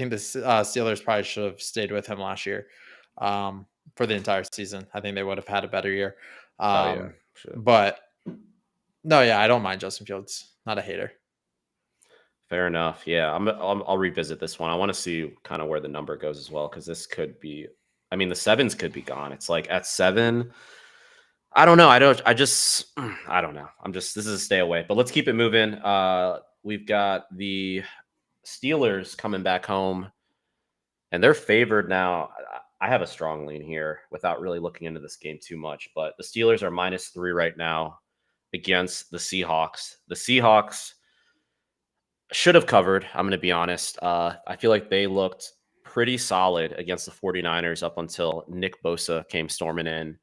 the Steelers probably should have stayed with him last year for the entire season. I think they would have had a better year. Sure. But no, yeah, I don't mind Justin Fields. Not a hater. Fair enough. Yeah, I'll revisit this one. I want to see kind of where the number goes as well, because this could be. I mean, the sevens could be gone. It's like at 7. I don't know. I don't know. This is a stay away. But let's keep it moving. We've got the Steelers coming back home, and they're favored now. I have a strong lean here without really looking into this game too much, but the Steelers are -3 right now against the Seahawks. The Seahawks should have covered, I'm going to be honest. I feel like they looked pretty solid against the 49ers up until Nick Bosa came storming in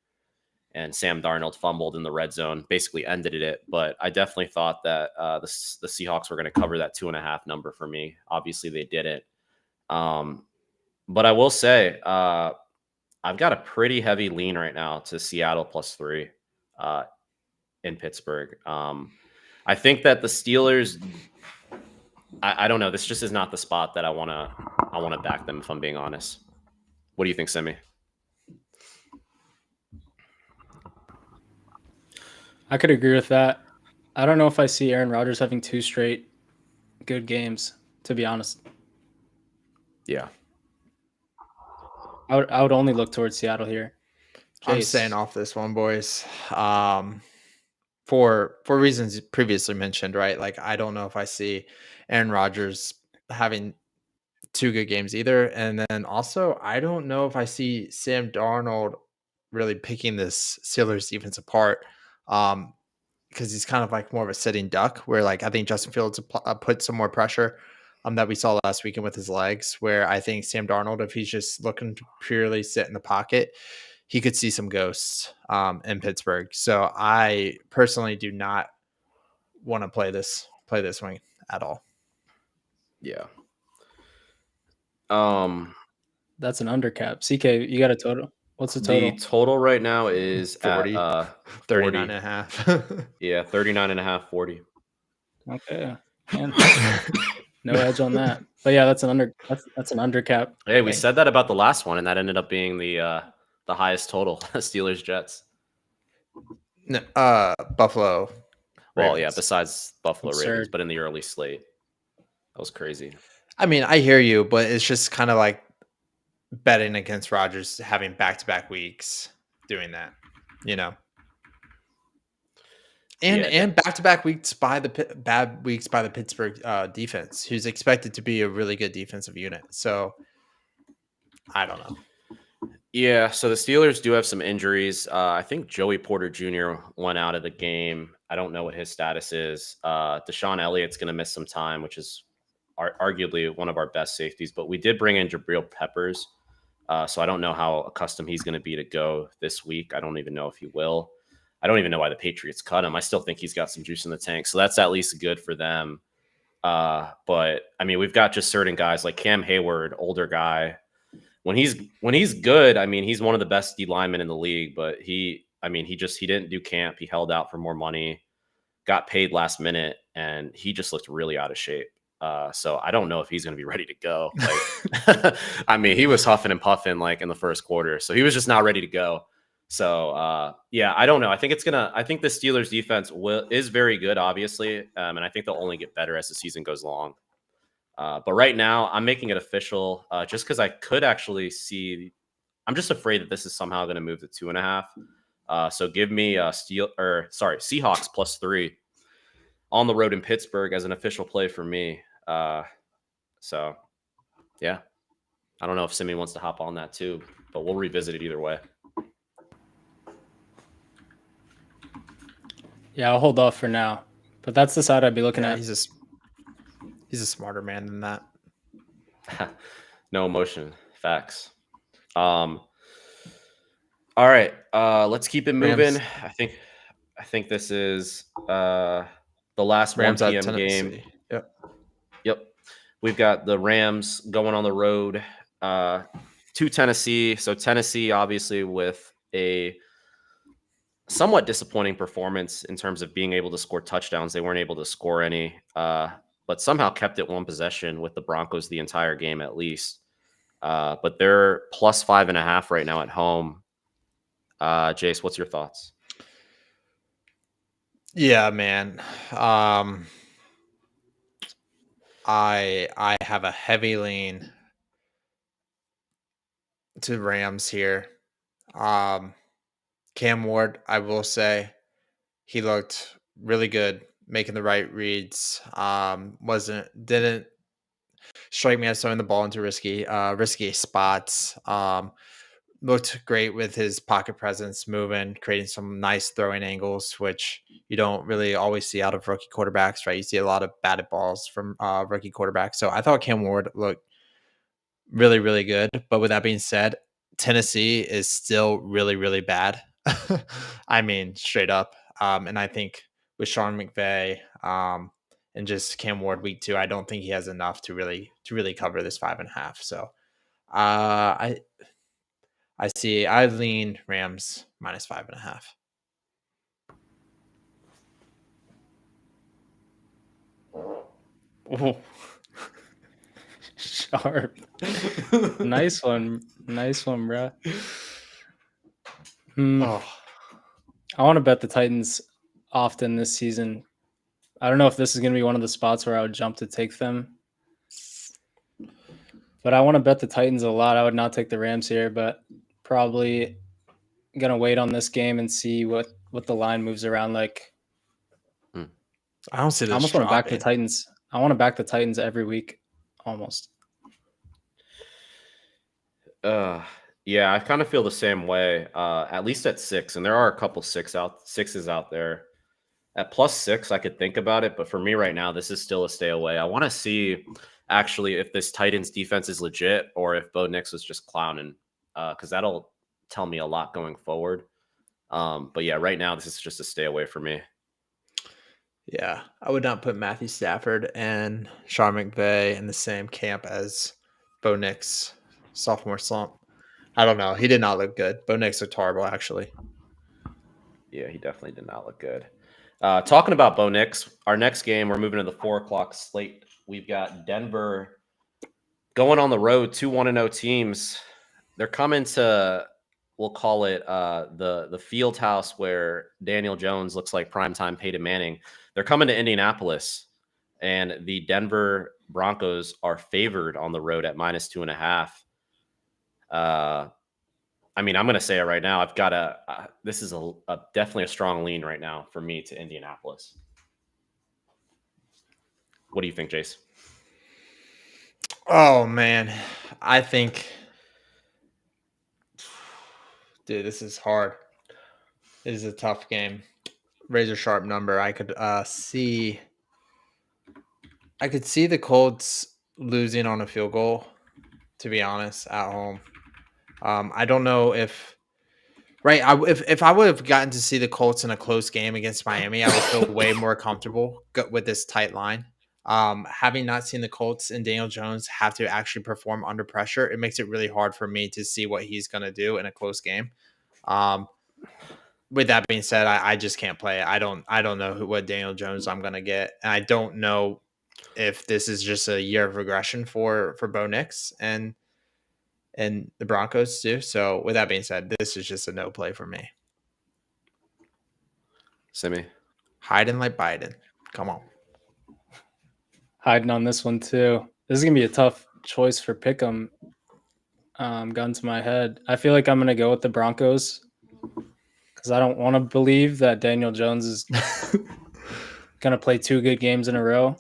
and Sam Darnold fumbled in the red zone, basically ended it. But I definitely thought that the Seahawks were going to cover that 2.5 number for me. Obviously, they didn't. But I will say, I've got a pretty heavy lean right now to Seattle +3 in Pittsburgh. I think that the Steelers, I don't know. This just is not the spot that I want to back them, if I'm being honest. What do you think, Simi? I could agree with that. I don't know if I see Aaron Rodgers having 2 straight good games, to be honest. Yeah. I would only look towards Seattle here. I'm Jace. staying off this one, boys. For reasons previously mentioned, right? Like, I don't know if I see Aaron Rodgers having 2 good games either. And then also, I don't know if I see Sam Darnold really picking this Steelers defense apart. Because he's kind of like more of a sitting duck, where like I think Justin Fields put some more pressure that we saw last weekend with his legs, where I think Sam Darnold, if he's just looking to purely sit in the pocket, he could see some ghosts in Pittsburgh. So I personally do not want to play this wing at all. Yeah. That's an undercap. CK, you got a total? What's the total? The total right now is 40, at 39 and a half. Yeah, 39.5, 40. Okay. Man. No edge on that. But yeah, that's an undercap. Hey, we said that about the last one, and that ended up being the highest total. Steelers Jets. No, Buffalo. Well, Ravens. yeah, besides Buffalo Absurd. Ravens, but in the early slate. That was crazy. I mean, I hear you, but it's just kind of like betting against Rodgers having back-to-back weeks doing that, you know. And back-to-back weeks by the bad weeks by the Pittsburgh defense, who's expected to be a really good defensive unit. So I don't know. Yeah, so the Steelers do have some injuries. I think Joey Porter Jr. went out of the game. I don't know what his status is. Deshaun Elliott's going to miss some time, which is arguably one of our best safeties. But we did bring in Jabril Peppers. So I don't know how accustomed he's going to be to go this week. I don't even know if he will. I don't even know why the Patriots cut him. I still think he's got some juice in the tank. So that's at least good for them. But, I mean, we've got just certain guys like Cam Hayward, older guy. When he's good, I mean, he's one of the best D linemen in the league. But he didn't do camp. He held out for more money, got paid last minute, and he just looked really out of shape. So I don't know if he's going to be ready to go. Like, I mean, he was huffing and puffing like in the first quarter, so he was just not ready to go. So yeah, I don't know. I think the Steelers defense is very good, obviously, and I think they'll only get better as the season goes along. But right now, I'm making it official just because I could actually see. I'm just afraid that this is somehow going to move to 2.5. So give me Seahawks +3 on the road in Pittsburgh as an official play for me. So yeah, I don't know if Simi wants to hop on that too, but we'll revisit it either way. Yeah, I'll hold off for now. But that's the side I'd be looking at. He's a smarter man than that. No emotion. Facts. All right. Let's keep it moving. Rams. I think this is the last Rams 1 p.m. game. Yep. We've got the Rams going on the road to Tennessee. So Tennessee, obviously, with a somewhat disappointing performance in terms of being able to score touchdowns. They weren't able to score any, but somehow kept it one possession with the Broncos the entire game at least. But they're +5.5 right now at home. Jace, what's your thoughts? Yeah, man. I have a heavy lean to Rams here. Cam Ward, I will say, he looked really good, making the right reads. Didn't strike me as throwing the ball into risky spots. Looked great with his pocket presence, moving, creating some nice throwing angles, which you don't really always see out of rookie quarterbacks, right? You see a lot of batted balls from rookie quarterbacks. So I thought Cam Ward looked really, really good. But with that being said, Tennessee is still really, really bad I mean, straight up. And I think with Sean McVay, and just Cam Ward week 2, I don't think he has enough to really cover this 5.5. So I lean Rams minus 5.5. Oh, sharp. Nice one, bro. Oh, I want to bet the Titans often this season. I don't know if this is going to be one of the spots where I would jump to take them, but I want to bet the Titans a lot. I would not take the Rams here, but probably going to wait on this game and see what the line moves around like. I don't see this. I almost want to back the Titans. I want to back the Titans every week, almost. Yeah, I kind of feel the same way. At least at 6, and there are a couple sixes out there. At +6, I could think about it, but for me right now, this is still a stay away. I want to see actually if this Titans defense is legit or if Bo Nix was just clowning, because that'll tell me a lot going forward. But yeah, right now this is just a stay away for me. Yeah, I would not put Matthew Stafford and Sean McVay in the same camp as Bo Nix sophomore slump. I don't know. He did not look good. Bo Nix looked horrible, actually. Yeah, he definitely did not look good. Talking about Bo Nix, our next game, we're moving to the 4:00 slate. We've got Denver going on the road, 2 1-0 teams. They're coming to, we'll call it the field house where Daniel Jones looks like primetime Peyton Manning. They're coming to Indianapolis, and the Denver Broncos are favored on the road at -2.5. I mean, I'm going to say it right now. I've got this is definitely a strong lean right now for me to Indianapolis. What do you think, Jace? Oh, man. I think, dude, this is hard. It is a tough game. Razor sharp number. I could see the Colts losing on a field goal, to be honest, at home. I don't know if if I would have gotten to see the Colts in a close game against Miami, I would feel way more comfortable with this tight line. Having not seen the Colts and Daniel Jones have to actually perform under pressure, it makes it really hard for me to see what he's going to do in a close game. With that being said, I just can't play it. I don't know what Daniel Jones I'm going to get. And I don't know if this is just a year of regression for Bo Nix and the Broncos too. So with that being said, this is just a no play for me. Simi. Hiding like Biden. Come on. Hiding on this one too. This is going to be a tough choice for Pick'em. Gun to my head. I feel like I'm going to go with the Broncos because I don't want to believe that Daniel Jones is going to play 2 good games in a row.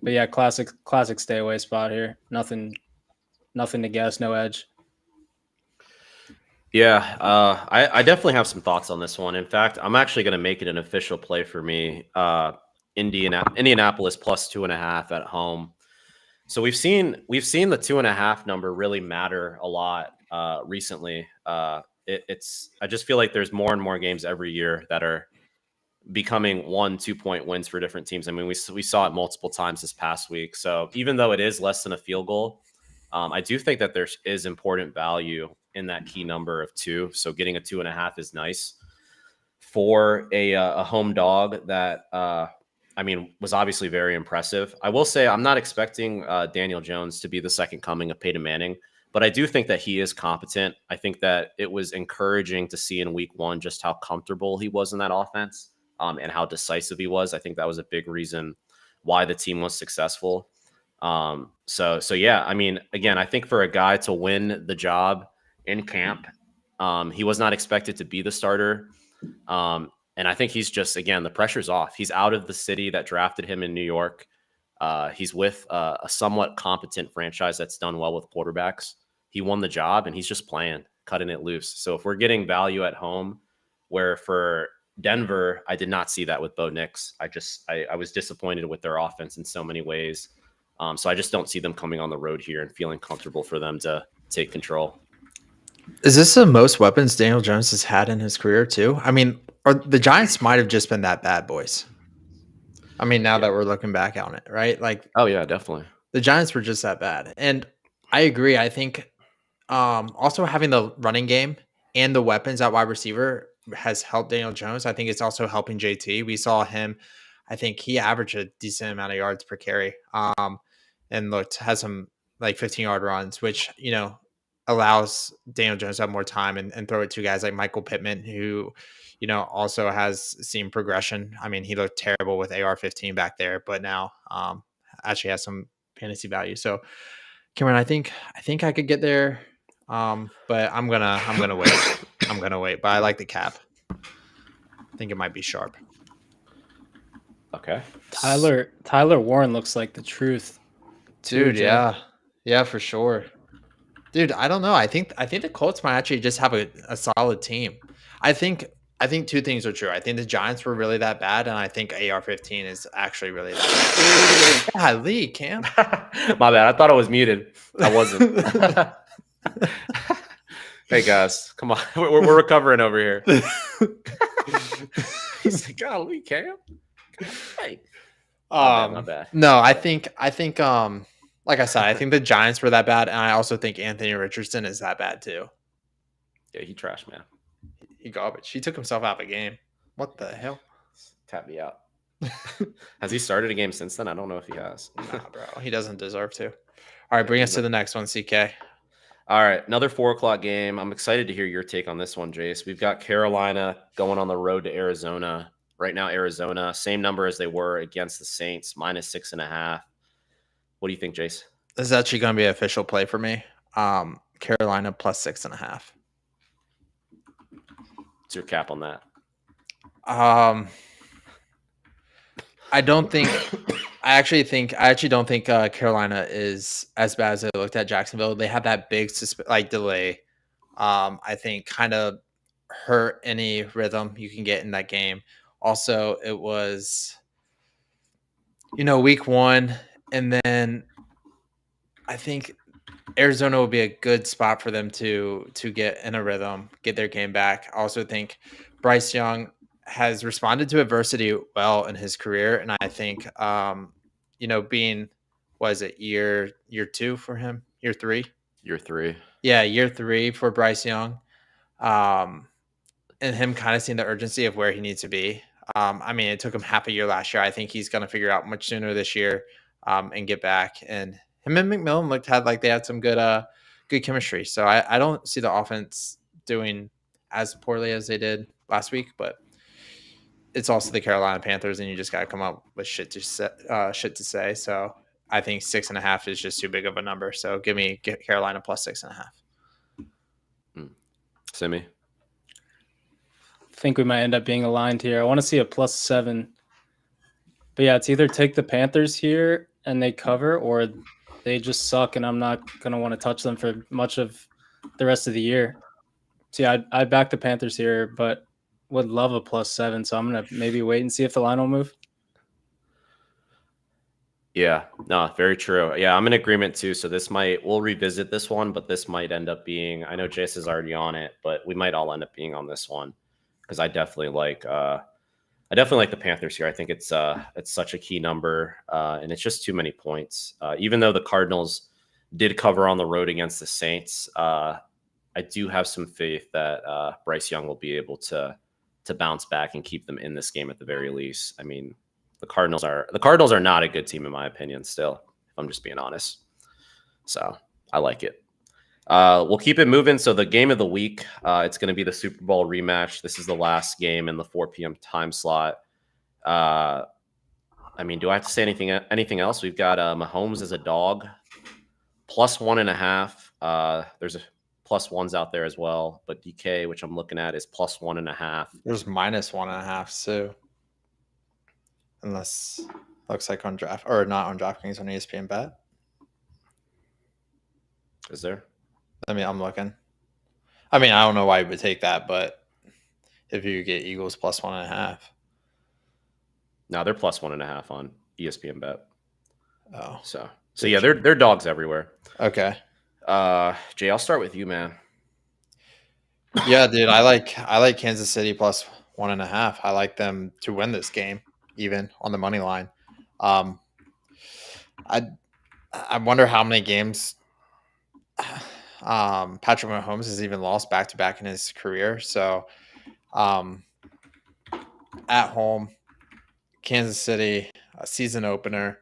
But yeah, classic stay away spot here. Nothing to guess, no edge. Yeah, I definitely have some thoughts on this one. In fact, I'm actually going to make it an official play for me. Indianapolis +2.5 at home. So we've seen the 2.5 number really matter a lot recently. I just feel like there's more and more games every year that are becoming 1-2 point wins for different teams. I mean, we saw it multiple times this past week. So even though it is less than a field goal, I do think that there is important value in that key number of 2. So getting a 2.5 is nice for a home dog that I mean was obviously very impressive. I will say I'm not expecting Daniel Jones to be the second coming of Peyton Manning, but I do think that he is competent. I think that it was encouraging to see in week 1 just how comfortable he was in that offense. And how decisive he was. I think that was a big reason why the team was successful. So yeah, I mean, again, I think for a guy to win the job in camp, he was not expected to be the starter. And I think he's just, again, the pressure's off. He's out of the city that drafted him in New York. He's with a somewhat competent franchise that's done well with quarterbacks. He won the job and he's just playing, cutting it loose. So if we're getting value at home, where for Denver, I did not see that with Bo Nix. I was disappointed with their offense in so many ways. So I just don't see them coming on the road here and feeling comfortable for them to take control. Is this the most weapons Daniel Jones has had in his career too? I mean, or the Giants might have just been that bad, boys. I mean, now Yeah. that we're looking back on it, right? Like Oh yeah, definitely. the Giants were just that bad. And I agree. I think also having the running game and the weapons at wide receiver has helped Daniel Jones. I think it's also helping JT. We saw him. I think he averaged a decent amount of yards per carry. And looked has some like 15-yard runs, which allows Daniel Jones to have more time and throw it to guys like Michael Pittman, who also has seen progression. I mean, he looked terrible with AR-15 back there, but now actually has some fantasy value. So Cameron, I think I could get there. But I'm gonna wait. I'm gonna wait. But I like the cap. I think it might be sharp. Okay. Tyler Warren looks like the truth. too, Dude, Jay. yeah, for sure. Dude, I don't know. I think the Colts might actually just have a solid team. I think two things are true. I think the Giants were really that bad, and I think AR-15 is actually really that bad. Yeah, Lee, Cam. My bad. I thought I was muted. I wasn't. Hey guys, come on. We're recovering over here. He's like, golly, Cam. Hey. My bad. No, I think like I said, I think the Giants were that bad, and I also think Anthony Richardson is that bad too. Yeah, he trash, man. He garbage. He took himself out of the game. What the hell? Tap me out. Has he started a game since then? I don't know if he has. Nah, bro. He doesn't deserve to. All right, bring us to the next one, CK. All right, another 4:00 game. I'm excited to hear your take on this one, Jace. We've got Carolina going on the road to Arizona. Right now, Arizona, same number as they were against the Saints, -6.5. What do you think, Jace? This is actually going to be an official play for me. Carolina +6.5. What's your cap on that? I don't think. I actually don't think Carolina is as bad as they looked at Jacksonville. They had that big delay. I think kind of hurt any rhythm you can get in that game. Also, it was week 1, and then I think Arizona will be a good spot for them to get in a rhythm, get their game back. I also think Bryce Young has responded to adversity well in his career, and I think being year 2 for him, year 3, Year 3. yeah, year 3 for Bryce Young, and him kind of seeing the urgency of where he needs to be. I mean, it took him half a year last year. I think he's going to figure out much sooner this year and get back. And him and McMillan had like they had some good chemistry. So I don't see the offense doing as poorly as they did last week, but it's also the Carolina Panthers, and you just got to come up with shit to say. So I think 6.5 is just too big of a number. So get Carolina +6.5. Simi. I think we might end up being aligned here. I want to see a +7. But yeah, it's either take the Panthers here and they cover, or they just suck and I'm not going to want to touch them for much of the rest of the year. So yeah, I'd back the Panthers here, but would love a +7. So I'm going to maybe wait and see if the line will move. Yeah, no, very true. Yeah, I'm in agreement too. So we'll revisit this one, but this might end up being, I know Jace is already on it, but we might all end up being on this one because I definitely like the Panthers here. I think it's such a key number, and it's just too many points. Even though the Cardinals did cover on the road against the Saints, I do have some faith that Bryce Young will be able to bounce back and keep them in this game at the very least. I mean, the Cardinals are not a good team in my opinion. Still, if I'm just being honest. So I like it. We'll keep it moving. So the game of the week, it's going to be the Super Bowl rematch. This is the last game in the 4 p.m. time slot. I mean, do I have to say anything else? We've got Mahomes as a dog, +1.5. There's a +1s out there as well, but DK, which I'm looking at, is +1.5. There's -1.5 too. Unless looks like on draft or not on DraftKings, on ESPN Bet. Is there? I mean, I'm looking. I mean, I don't know why you would take that, but if you get Eagles +1.5. No, they're +1.5 on ESPN Bet. Oh, So yeah, they're dogs everywhere. okay. Jay, I'll start with you, man. Yeah, dude, I like Kansas City plus 1.5. I like them to win this game, even on the money line. Um, I I wonder how many games Patrick Mahomes has even lost back to back in his career. So um, at home, Kansas City, a season opener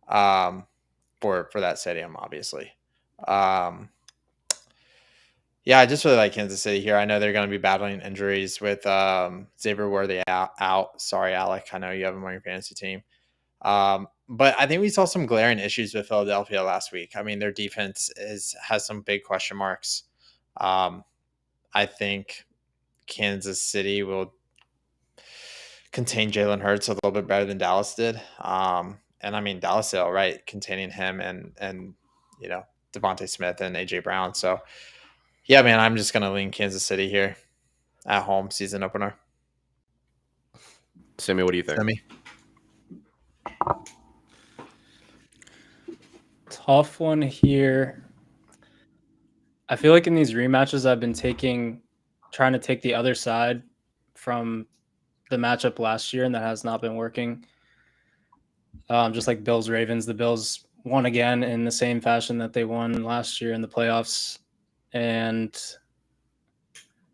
um, for that stadium, obviously. Um, Yeah, I just really like Kansas City here. I know they're going to be battling injuries with Xavier Worthy out. Sorry, Alec. I know you have him on your fantasy team. But I think we saw some glaring issues with Philadelphia last week. I mean, their defense has some big question marks. Um, I think Kansas City will contain Jalen Hurts a little bit better than Dallas did. And I mean, Dallas did all right containing him and Devontae Smith and AJ Brown. So yeah, man, I'm just gonna lean Kansas City here at home season opener. Sammy, what do you think? Semi. Tough one here. I feel like in these rematches, I've been trying to take the other side from the matchup last year, and that has not been working. Just like Bills Ravens, the Bills won again in the same fashion that they won last year in the playoffs, and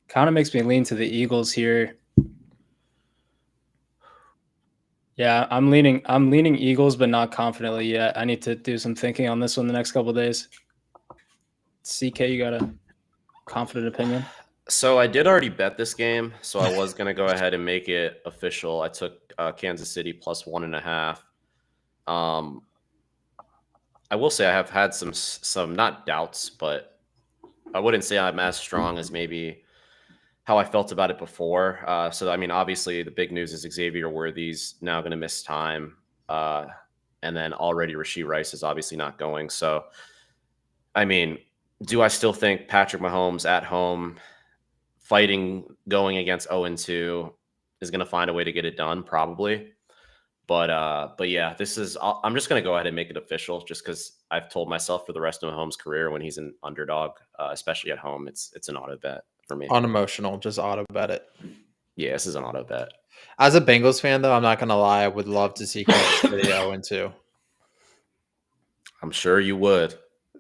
kind of makes me lean to the Eagles here. Yeah, I'm leaning Eagles, but not confidently yet. I need to do some thinking on this one the next couple of days. CK, you got a confident opinion? So I did already bet this game, so I was gonna go ahead and make it official. I took Kansas City plus 1.5. I will say I have had some not doubts, but I wouldn't say I'm as strong as maybe how I felt about it before. So I mean, obviously the big news is Xavier Worthy's now going to miss time, and then already Rashee Rice is obviously not going. So I mean, do I still think Patrick Mahomes at home fighting going against 0-2 is going to find a way to get it done? Probably. But yeah, I'm just going to go ahead and make it official just because I've told myself for the rest of Mahomes' career when he's an underdog, especially at home, it's an auto bet for me. Unemotional, just auto bet it. Yeah, this is an auto bet. As a Bengals fan, though, I'm not gonna lie. I would love to see Kansas City 0-2. I'm sure you would.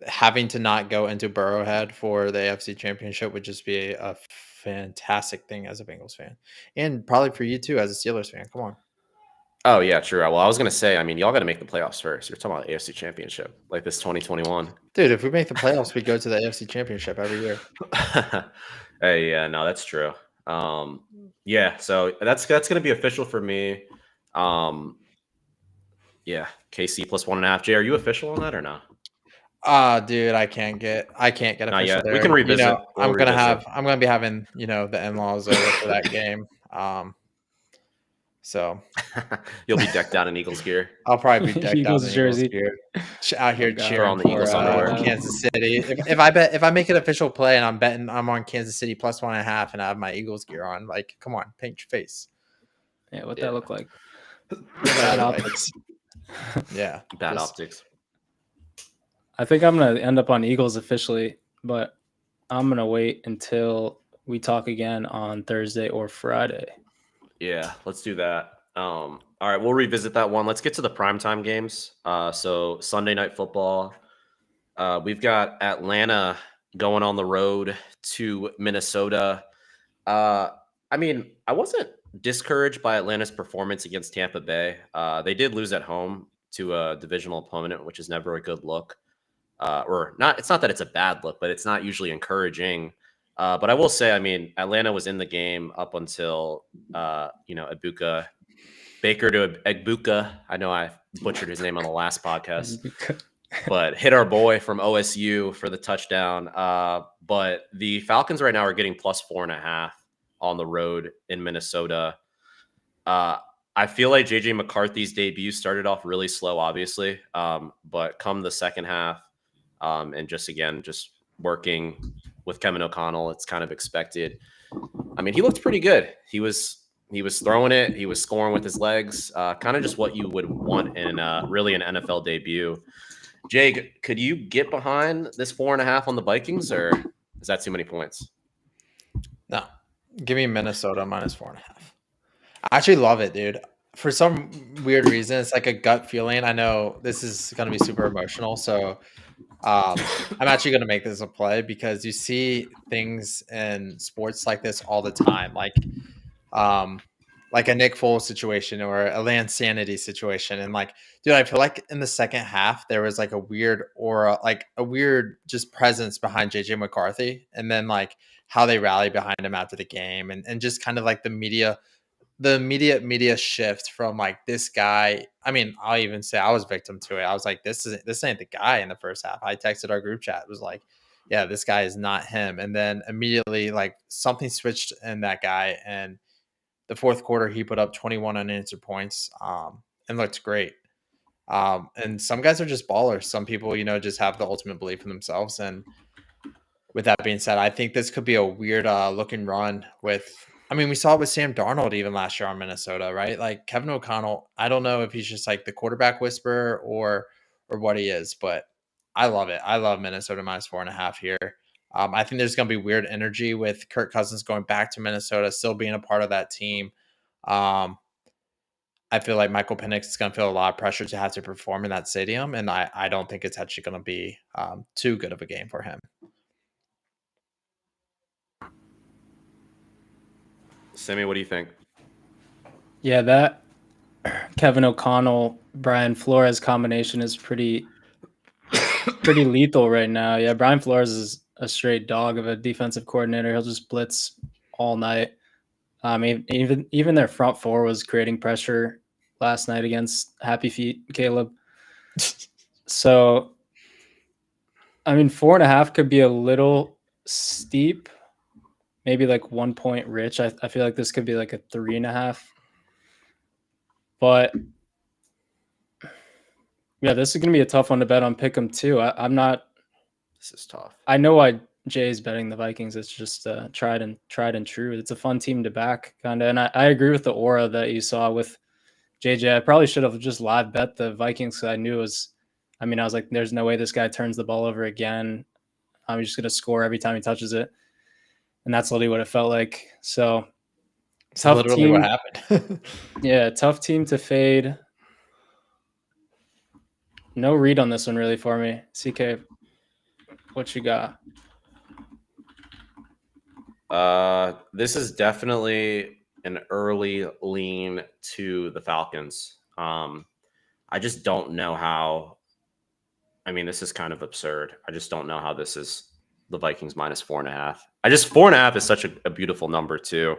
Having to not go into Burrowhead for the AFC Championship would just be a fantastic thing as a Bengals fan, and probably for you too as a Steelers fan. Come on. Oh yeah, true. Well, I was gonna say, I mean, y'all got to make the playoffs first. You're talking about AFC Championship, like this 2021. Dude, if we make the playoffs, we go to the AFC Championship every year. Hey, yeah, no, that's true. Yeah, so that's gonna be official for me. Yeah, KC plus 1.5. Jay, are you official on that or not? Dude, I can't get official yet. there. We can revisit. I'm gonna be having the in-laws over for that game. So you'll be decked out in Eagles gear. I'll probably be decked Eagles out in jersey. Eagles gear, out here cheering on the Eagles underwear. Kansas City. If I make an official play and I'm on Kansas City plus 1.5 and I have my Eagles gear on, like, come on, paint your face. Yeah, what that look like? Bad optics. Yeah, bad optics. I think I'm gonna end up on Eagles officially, but I'm gonna wait until we talk again on Thursday or Friday. Yeah, let's do that. All right, we'll revisit that one. Let's get to the primetime games. So Sunday Night Football. We've got Atlanta going on the road to Minnesota. I mean, I wasn't discouraged by Atlanta's performance against Tampa Bay. They did lose at home to a divisional opponent, which is never a good look. Or not. It's not that it's a bad look, but it's not usually encouraging. But I will say, I mean, Atlanta was in the game up until, Egbuka, Baker to Egbuka. I know I butchered his name on the last podcast, but hit our boy from OSU for the touchdown. But the Falcons right now are getting plus 4.5 on the road in Minnesota. I feel like JJ McCarthy's debut started off really slow, obviously. But come the second half, and just working with Kevin O'Connell, it's kind of expected. I mean, he looked pretty good. He was throwing it. He was scoring with his legs. Kind of just what you would want in really an NFL debut. Jake, could you get behind this 4.5 on the Vikings, or is that too many points? Give me Minnesota -4.5. I actually love it, dude. For some weird reason, it's like a gut feeling. I know this is going to be super emotional, so I'm actually going to make this a play because you see things in sports like this all the time, um, like a Nick Foles situation or a Lance Sanity situation, and like, dude, I feel like in the second half there was like a weird aura, like a weird just presence behind JJ McCarthy, and then like how they rallied behind him after the game, and just kind of like the immediate media shift from like this guy. I mean, I'll even say I was victim to it. I was like, this ain't the guy in the first half. I texted our group chat. It was like, yeah, this guy is not him. And then immediately like something switched in that guy. And the fourth quarter, he put up 21 unanswered points and looked great. And some guys are just ballers. Some people, just have the ultimate belief in themselves. And with that being said, I think this could be a weird looking run I mean, we saw it with Sam Darnold even last year on Minnesota, right? Like Kevin O'Connell, I don't know if he's just like the quarterback whisperer or what he is, but I love it. I love Minnesota -4.5 here. I think there's going to be weird energy with Kirk Cousins going back to Minnesota, still being a part of that team. I feel like Michael Penix is going to feel a lot of pressure to have to perform in that stadium, and I don't think it's actually going to be too good of a game for him. Sammy, what do you think? Yeah, that Kevin O'Connell, Brian Flores combination is pretty lethal right now. Yeah, Brian Flores is a straight dog of a defensive coordinator. He'll just blitz all night. Even their front four was creating pressure last night against Happy Feet Caleb. So, I mean, 4.5 could be a little steep. Maybe like 1 point rich. I feel like this could be like a 3.5. But yeah, this is going to be a tough one to bet on Pick'em too. I'm not. This is tough. I know why Jay's betting the Vikings. It's just tried and true. It's a fun team to back, kind of. And I agree with the aura that you saw with JJ. I probably should have just live bet the Vikings because I knew it was. I mean, I was like, "There's no way this guy turns the ball over again. I'm just going to score every time he touches it," and that's literally what it felt like. So tough literally team. what happened. Yeah, tough team to fade. No read on this one really for me. CK, what you got? This is definitely an early lean to the Falcons. I just don't know how. I mean, this is kind of absurd. I just don't know how this is the Vikings -4.5. 4.5 is such a beautiful number too.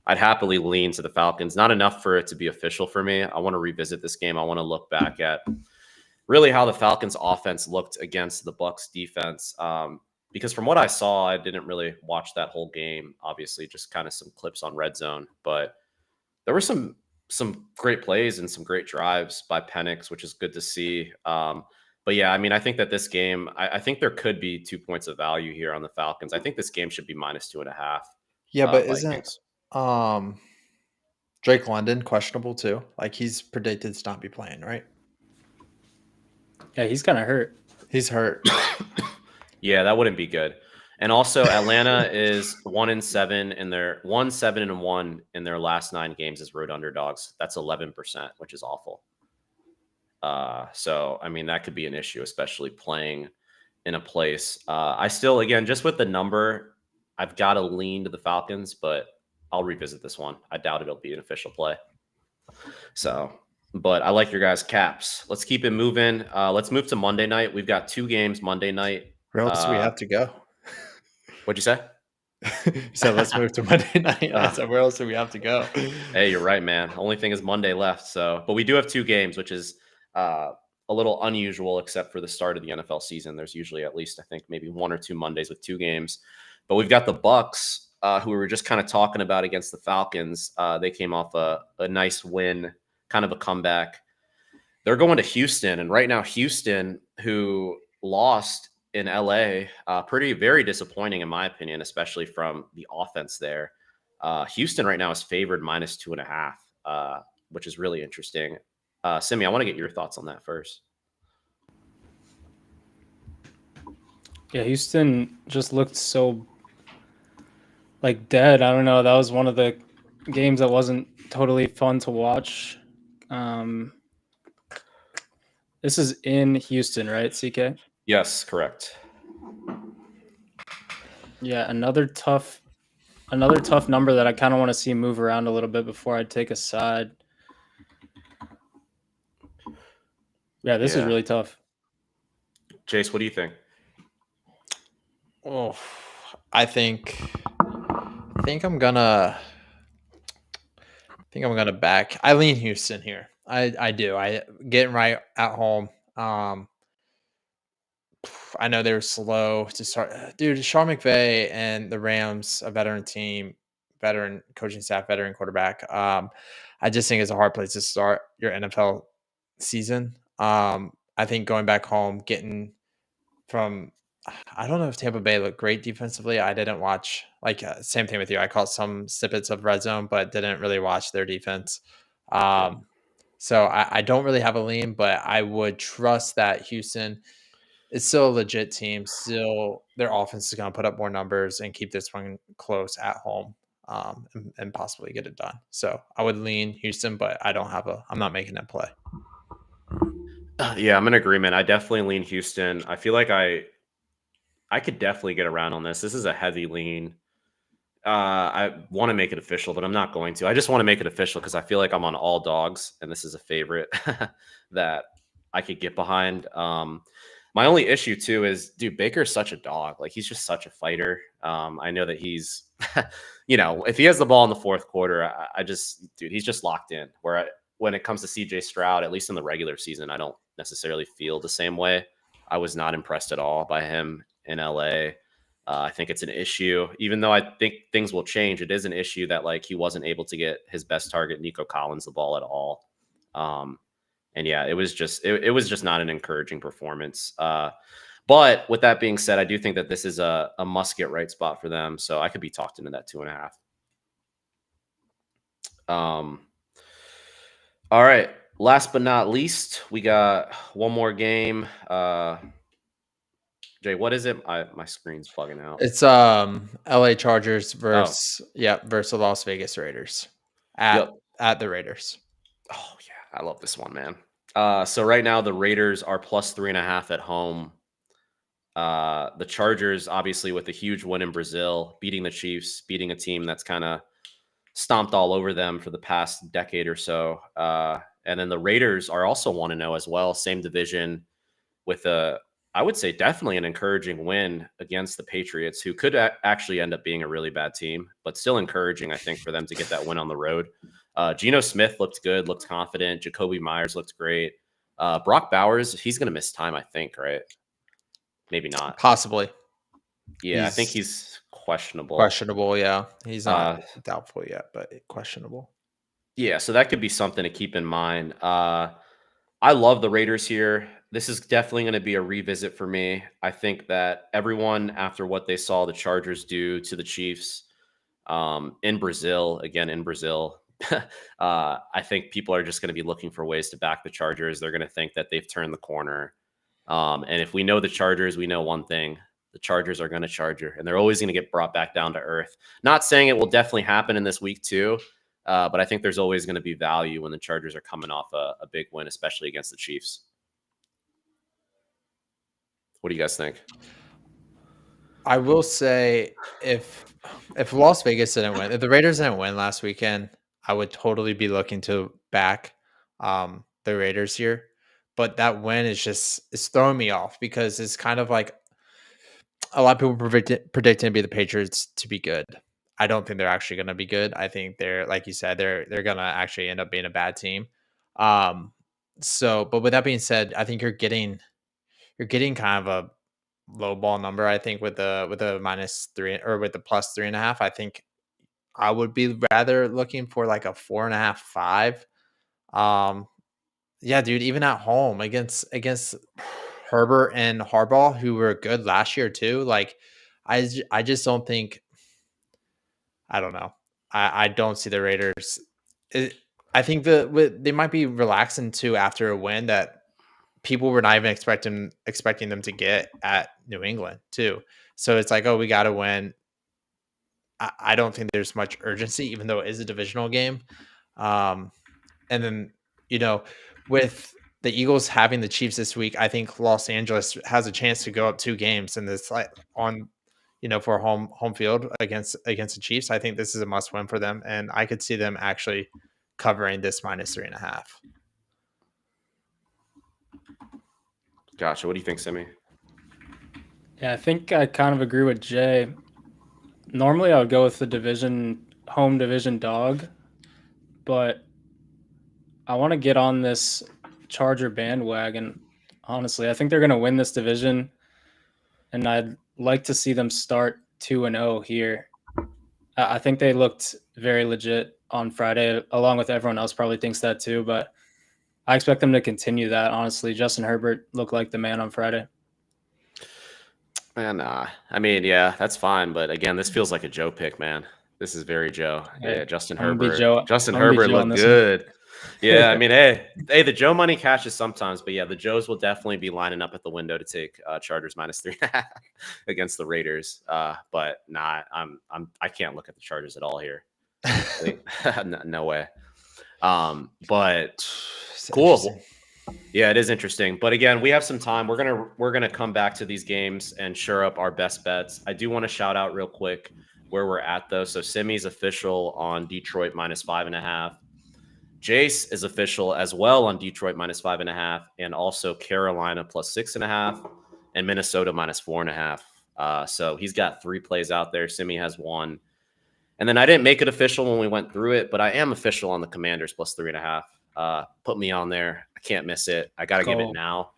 I'd happily lean to the Falcons. Not enough for it to be official for me. I want to revisit this game. I want to look back at really how the Falcons offense looked against the Bucs defense. Because from what I saw, I didn't really watch that whole game. Obviously, just kind of some clips on Red Zone, but there were some great plays and some great drives by Penix, which is good to see. But yeah, I mean, I think that this game, I think there could be 2 points of value here on the Falcons. I think this game should be -2.5. Yeah, but Vikings. isn't Drake London questionable too? Like he's predicted to not be playing, right? Yeah, he's kind of hurt. He's hurt. Yeah, that wouldn't be good. And also, Atlanta is 1-7 in their 1-7-1 in their last 9 games as road underdogs. That's 11%, which is awful. So I mean, that could be an issue, especially playing in a place. I still, again, just with the number, I've got to lean to the Falcons, but I'll revisit this one. I doubt it'll be an official play. So, but I like your guys' caps. Let's keep it moving. Let's move to Monday night. We've got 2 games Monday night. Where else do we have to go? What'd you say? You said let's move to Monday night. I said, where else do we have to go? Hey, you're right, man. Only thing is Monday left. So, but we do have 2 games, which is a little unusual, except for the start of the NFL season. There's usually at least, I think, maybe 1 or 2 Mondays with 2 games. But we've got the Bucs, who we were just kind of talking about against the Falcons. They came off a nice win, kind of a comeback. They're going to Houston, and right now Houston, who lost in LA, very disappointing in my opinion, especially from the offense there. Houston right now is favored -2.5, which is really interesting. Simi, I want to get your thoughts on that first. Yeah, Houston just looked so like dead. I don't know. That was one of the games that wasn't totally fun to watch. Um, this is in Houston, right, CK? Yes, correct. Yeah, another tough number that I kind of want to see move around a little bit before I take a side. Yeah, this is Yeah. really tough. Jace, what do you think? Oh, I think I'm gonna back. I lean Houston here. I do. I getting right at home. I know they were slow to start. Dude, Sean McVay and the Rams, a veteran team, veteran coaching staff, veteran quarterback. I just think it's a hard place to start your NFL season. I think going back home, getting from I don't know if Tampa Bay looked great defensively. I didn't watch same thing with you. I caught some snippets of red zone, but didn't really watch their defense. Yeah. So I don't really have a lean, but I would trust that Houston is still a legit team. Still, their offense is going to put up more numbers and keep this one close at home, and possibly get it done. So I would lean Houston, but I'm not making that play. Yeah, I'm in agreement. I definitely lean Houston. I feel like I could definitely get around on this. This is a heavy lean. I want to make it official, but I'm not going to. I just want to make it official because I feel like I'm on all dogs, and this is a favorite that I could get behind. My only issue too is, dude, Baker's such a dog. Like he's just such a fighter. I know that he's, if he has the ball in the fourth quarter, dude, he's just locked in. When it comes to CJ Stroud, at least in the regular season, I don't necessarily feel the same way. I was not impressed at all by him in LA. I think it's an issue, even though I think things will change. It is an issue that like he wasn't able to get his best target, Nico Collins, the ball at all. And yeah, it was just not an encouraging performance. But with that being said, I do think that this is a must get right spot for them. So I could be talked into that 2.5. All right. Last but not least, we got one more game. Jay, what is it? My screen's bugging out. It's LA Chargers versus the Las Vegas Raiders at the Raiders. Oh yeah, I love this one, man. So right now the Raiders are plus 3.5 at home. The Chargers, obviously, with a huge win in Brazil, beating the Chiefs, beating a team that's kind of stomped all over them for the past decade or so. And then the Raiders are also 1-0 as well, same division, with I would say definitely an encouraging win against the Patriots, who could actually end up being a really bad team, but still encouraging, I think, for them to get that win on the road. Geno Smith looked good, looked confident. Jacoby Myers looked great. Brock Bowers, he's going to miss time, I think, right? Maybe not. Possibly. Yeah, I think he's questionable. Questionable, yeah. He's not doubtful yet, but questionable. Yeah, so that could be something to keep in mind. I love the Raiders here. This is definitely going to be a revisit for me. I think that everyone, after what they saw the Chargers do to the Chiefs in Brazil, I think people are just going to be looking for ways to back the Chargers. They're going to think that they've turned the corner. And if we know the Chargers, we know one thing. The Chargers are going to Charger, and they're always going to get brought back down to earth. Not saying it will definitely happen in this week too, but I think there's always going to be value when the Chargers are coming off a big win, especially against the Chiefs. What do you guys think? I will say if Las Vegas didn't win, if the Raiders didn't win last weekend, I would totally be looking to back the Raiders here. But that win it's throwing me off because it's kind of like a lot of people predicting to be the Patriots to be good. I don't think they're actually going to be good. I think they're, like you said, they're going to actually end up being a bad team. But with that being said, I think you're getting kind of a low ball number. I think with the -3 or with the +3.5, I think I would be rather looking for like a 4.5, 5. Yeah, dude, even at home against Herbert and Harbaugh, who were good last year too. Like, I just don't think. I don't know. I don't see the Raiders. I think they might be relaxing too after a win that people were not even expecting them to get at New England too. So it's like, oh, we got to win. I don't think there's much urgency, even though it is a divisional game. And then, with the Eagles having the Chiefs this week, I think Los Angeles has a chance to go up 2 games, and this like on, for home field against the Chiefs. I think this is a must win for them, and I could see them actually covering this -3.5. Gotcha. What do you think, Simi? Yeah, I think I kind of agree with Jay. Normally, I would go with the home division dog, but I want to get on this Charger bandwagon. Honestly, I think they're going to win this division, and I'd like to see them start 2-0 here. I think they looked very legit on Friday, along with everyone else probably thinks that too, but I expect them to continue that, honestly. Justin Herbert looked like the man on Friday. Man, I mean, yeah, that's fine. But again, this feels like a Joe pick, man. This is very Joe. Hey, Yeah, Justin I'm gonna be Herbert. Joe- Justin I'm gonna be Herbert Joe on looked this one. good. Yeah, I mean, hey, the Joe money cashes sometimes, but yeah, the Joes will definitely be lining up at the window to take Chargers -3.5 against the Raiders. But nah, I can't look at the Chargers at all here. No way. But It's cool. interesting. Yeah, it is interesting. But again, we have some time. We're gonna come back to these games and shore up our best bets. I do want to shout out real quick where we're at though. So Simi's official on Detroit -5.5. Jace is official as well on Detroit -5.5, and also Carolina +6.5, and Minnesota -4.5. So he's got 3 plays out there. Simi has 1. And then I didn't make it official when we went through it, but I am official on the Commanders +3.5. Put me on there. I can't miss it. I got to give it now.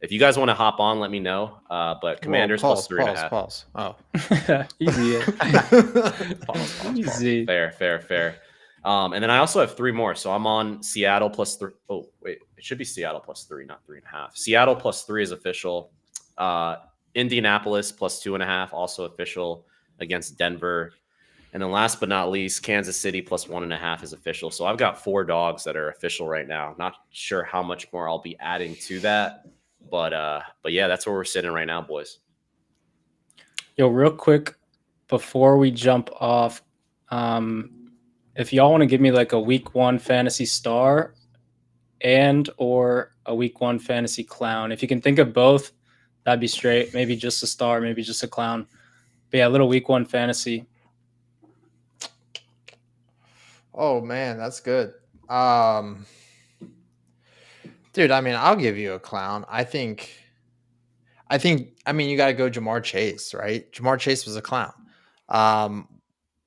If you guys want to hop on, let me know. But Commanders +3.5. Pause. Oh, Easy. Pause. Easy. Fair. And then I also have 3 more. So I'm on Seattle +3. Oh, wait. It should be Seattle +3, not 3.5. Seattle +3 is official. Indianapolis +2.5, also official against Denver. And then last but not least, Kansas City +1.5 is official. So I've got 4 dogs that are official right now. Not sure how much more I'll be adding to that. But yeah, that's where we're sitting right now, boys. Yo, real quick, before we jump off, if y'all want to give me like a week 1 fantasy star and or a week 1 fantasy clown, if you can think of both, that'd be straight. Maybe just a star, maybe just a clown. But yeah, a little week 1 fantasy. Oh man, that's good. Dude, I mean, I'll give you a clown. I mean, you got to go Jamar Chase, right? Jamar Chase was a clown.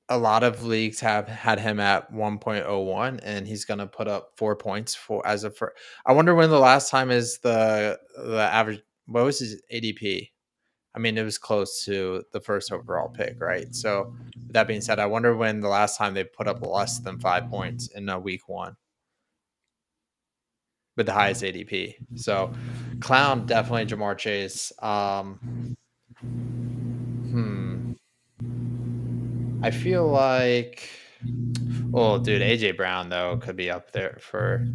A lot of leagues have had him at 1.01, and he's going to put up 4 points I wonder when the last time is the average. What was his ADP? I mean, it was close to the first overall pick, right? So with that being said, I wonder when the last time they put up less than 5 points in a week 1 with the highest ADP. So clown, definitely Jamar Chase. I feel like, oh, dude, AJ Brown though could be up there for.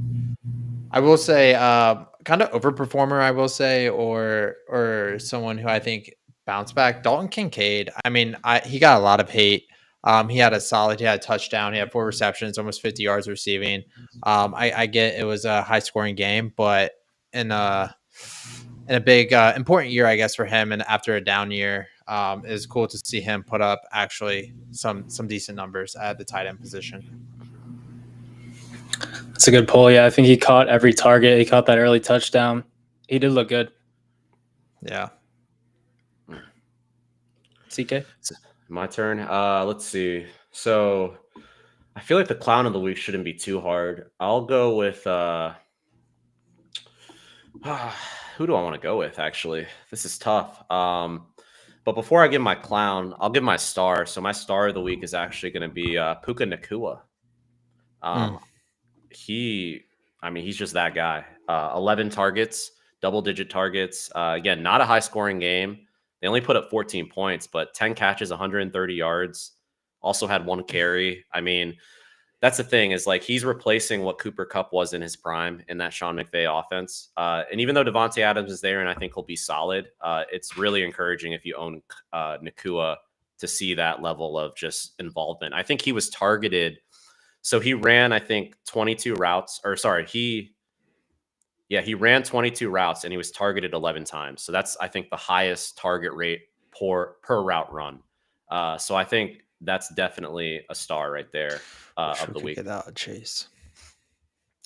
I will say, kind of overperformer. I will say, or someone who I think bounced back. Dalton Kincaid. I mean, he got a lot of hate. He had a touchdown. He had 4 receptions, almost 50 yards receiving. I get it was a high scoring game, but in a big important year, I guess, for him, and after a down year, it's cool to see him put up actually some decent numbers at the tight end position. That's a good pull. Yeah, I think he caught every target. He caught that early touchdown. He did look good. Yeah. CK? My turn. Let's see. So I feel like the clown of the week shouldn't be too hard. I'll go with who do I want to go with, actually? This is tough. But before I give my clown, I'll give my star. So my star of the week is actually going to be Puka Nacua. He's just that guy. 11 targets, double-digit targets. Again, not a high-scoring game. They only put up 14 points, but 10 catches, 130 yards. Also had 1 carry. I mean, that's the thing is like he's replacing what Cooper Kupp was in his prime in that Sean McVay offense. And even though Devontae Adams is there and I think he'll be solid, it's really encouraging if you own Nacua to see that level of just involvement. I think he was targeted. So he ran, I think, 22 routes, or sorry, he ran 22 routes and he was targeted 11 times. So that's, I think, the highest target rate per route run. So I think that's definitely a star right there Wish of we the could week. get out Chase.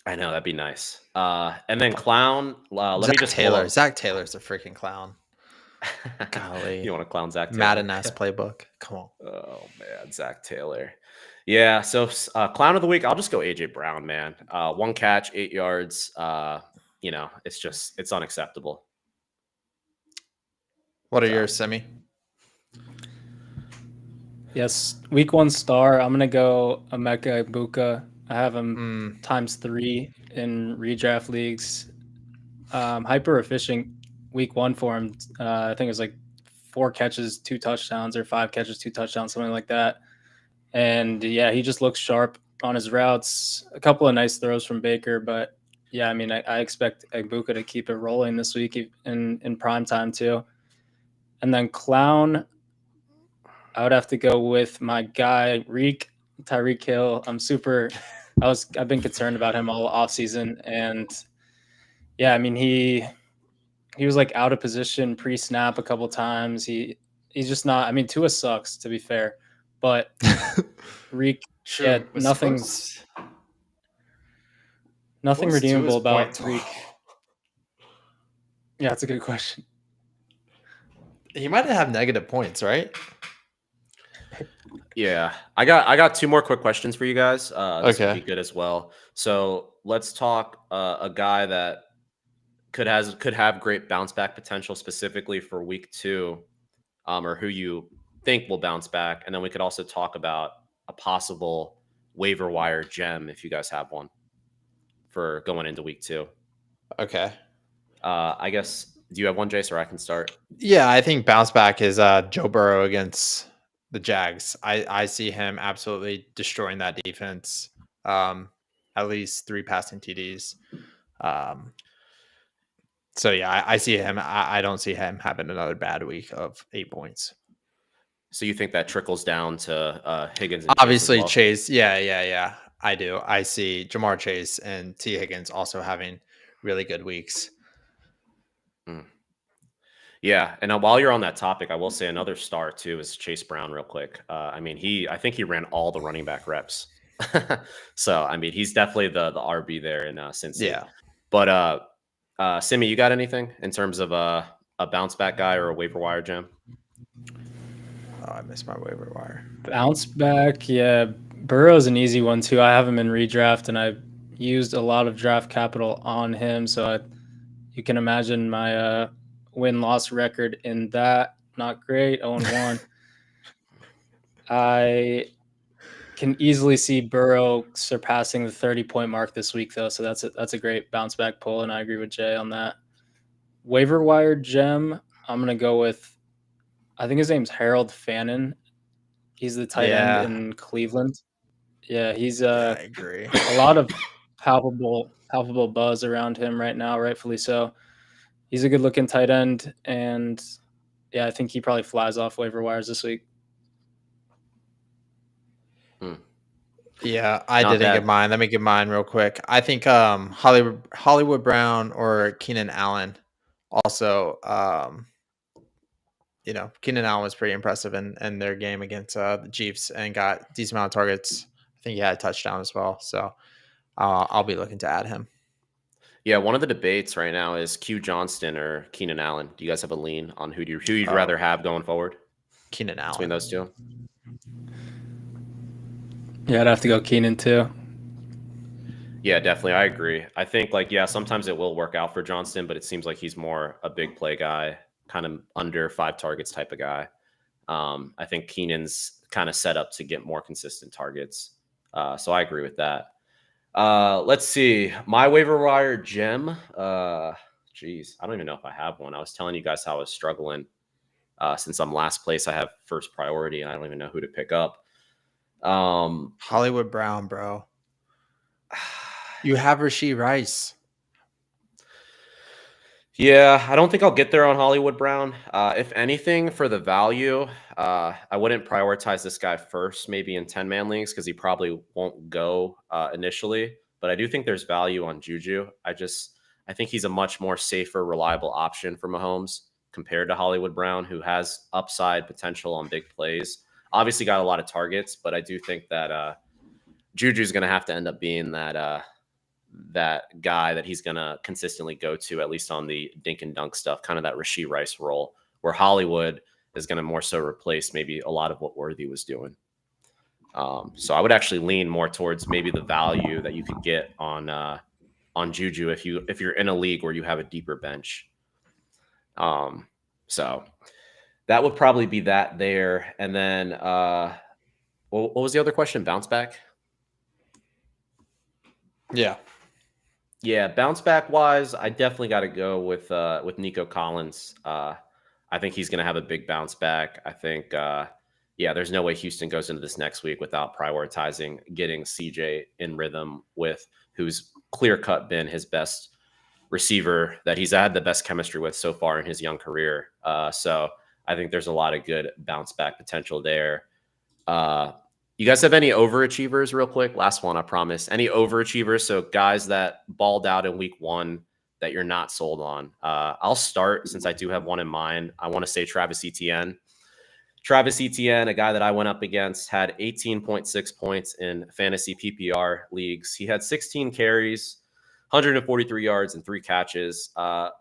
I know that'd be nice. And then clown. Let me Zach just pull Taylor. up. Zach Taylor's a freaking clown. Golly. You want to clown Zach Taylor? Madden ass playbook. Come on. Oh man, Zach Taylor. Yeah. So clown of the week, I'll just go AJ Brown, man. 1 catch, 8 yards. It's unacceptable. What are yours, Semi? Yes, week 1 star. I'm gonna go Emeka Egbuka. I have him ×3 in redraft leagues. Hyper efficient week 1 for him. I think it was like 4 catches, 2 touchdowns, or 5 catches, 2 touchdowns, something like that. And yeah, he just looks sharp on his routes. A couple of nice throws from Baker, but yeah, I mean, I expect Egbuka to keep it rolling this week in prime time too. And then clown, I would have to go with my guy Tyreek Hill. I've been concerned about him all offseason, and yeah, I mean he was like out of position pre-snap a couple times. He's just not. I mean, Tua sucks, to be fair, but Reek, yeah, nothing redeemable about Reek. Yeah, that's a good question. He might have negative points, right? Yeah, I got 2 more quick questions for you guys. This would Okay. be good as well. So let's talk a guy that could have great bounce back potential specifically for week 2, or who you think will bounce back, and then we could also talk about a possible waiver wire gem if you guys have one for going into week 2. Okay. I guess, do you have one, Jace, or I can start? Yeah, I think bounce back is Joe Burrow against the Jags. I see him absolutely destroying that defense. At least 3 passing TDs. So yeah, I see him. I don't see him having another bad week of 8 points. So you think that trickles down to Higgins and Obviously, Chase as well? Chase. Yeah. I do. I see Jamar Chase and T. Higgins also having really good weeks. Yeah, and while you're on that topic, I will say another star too is Chase Brown, real quick. I mean, I think he ran all the running back reps, so I mean, he's definitely the RB there in Cincy. Yeah. But Simi, you got anything in terms of a bounce back guy or a waiver wire gem? Oh, I missed my waiver wire. Bounce back, yeah. Burrow's an easy one too. I have him in redraft, and I used a lot of draft capital on him, so you can imagine my win-loss record in that. Not great, 0-1. I can easily see Burrow surpassing the 30-point mark this week, though, so that's a great bounce back pull, and I agree with Jay on that. Waiver wire gem, I'm gonna go with, I think his name's Harold Fannin. He's the tight end in Cleveland. Yeah, he's I agree. a lot of palpable buzz around him right now, rightfully so. He's a good looking tight end, and yeah, I think he probably flies off waiver wires this week. Yeah, I didn't get mine. Let me get mine real quick. I think Hollywood Brown or Keenan Allen. Also, Keenan Allen was pretty impressive in their game against the Chiefs and got a decent amount of targets. I think he had a touchdown as well. So I'll be looking to add him. Yeah, one of the debates right now is Q Johnston or Keenan Allen. Do you guys have a lean on who you'd rather have going forward? Keenan Allen. Between those two? Yeah, I'd have to go Keenan too. Yeah, definitely. I agree. I think sometimes it will work out for Johnston, but it seems like he's more a big play guy, kind of under 5 targets type of guy. I think Keenan's kind of set up to get more consistent targets. So I agree with that. Let's see. My waiver wire gem. Geez, I don't even know if I have one. I was telling you guys how I was struggling. Since I'm last place, I have first priority, and I don't even know who to pick up. Hollywood Brown, bro. You have Rashee Rice. Yeah, I don't think I'll get there on Hollywood Brown. If anything, for the value, I wouldn't prioritize this guy first, maybe in 10-man leagues, because he probably won't go initially. But I do think there's value on Juju. I think he's a much more safer, reliable option for Mahomes compared to Hollywood Brown, who has upside potential on big plays. Obviously, got a lot of targets, but I do think that Juju's going to have to end up being that guy that he's going to consistently go to, at least on the dink and dunk stuff, kind of that Rashee Rice role, where Hollywood is going to more so replace maybe a lot of what Worthy was doing. So I would actually lean more towards maybe the value that you could get on Juju if you're in a league where you have a deeper bench. So that would probably be that there. And then what was the other question? Bounce back? Yeah. Yeah, bounce back wise, I definitely got to go with Nico Collins. I think he's going to have a big bounce back. I think, yeah, there's no way Houston goes into this next week without prioritizing getting CJ in rhythm with who's clear cut been his best receiver that he's had the best chemistry with so far in his young career. So I think there's a lot of good bounce back potential there. You guys have any overachievers real quick? Last one, I promise. Any overachievers? So guys that balled out in week 1 that you're not sold on. I'll start since I do have one in mind. I want to say Travis Etienne. Travis Etienne, a guy that I went up against, had 18.6 points in fantasy PPR leagues. He had 16 carries, 143 yards, and 3 catches. I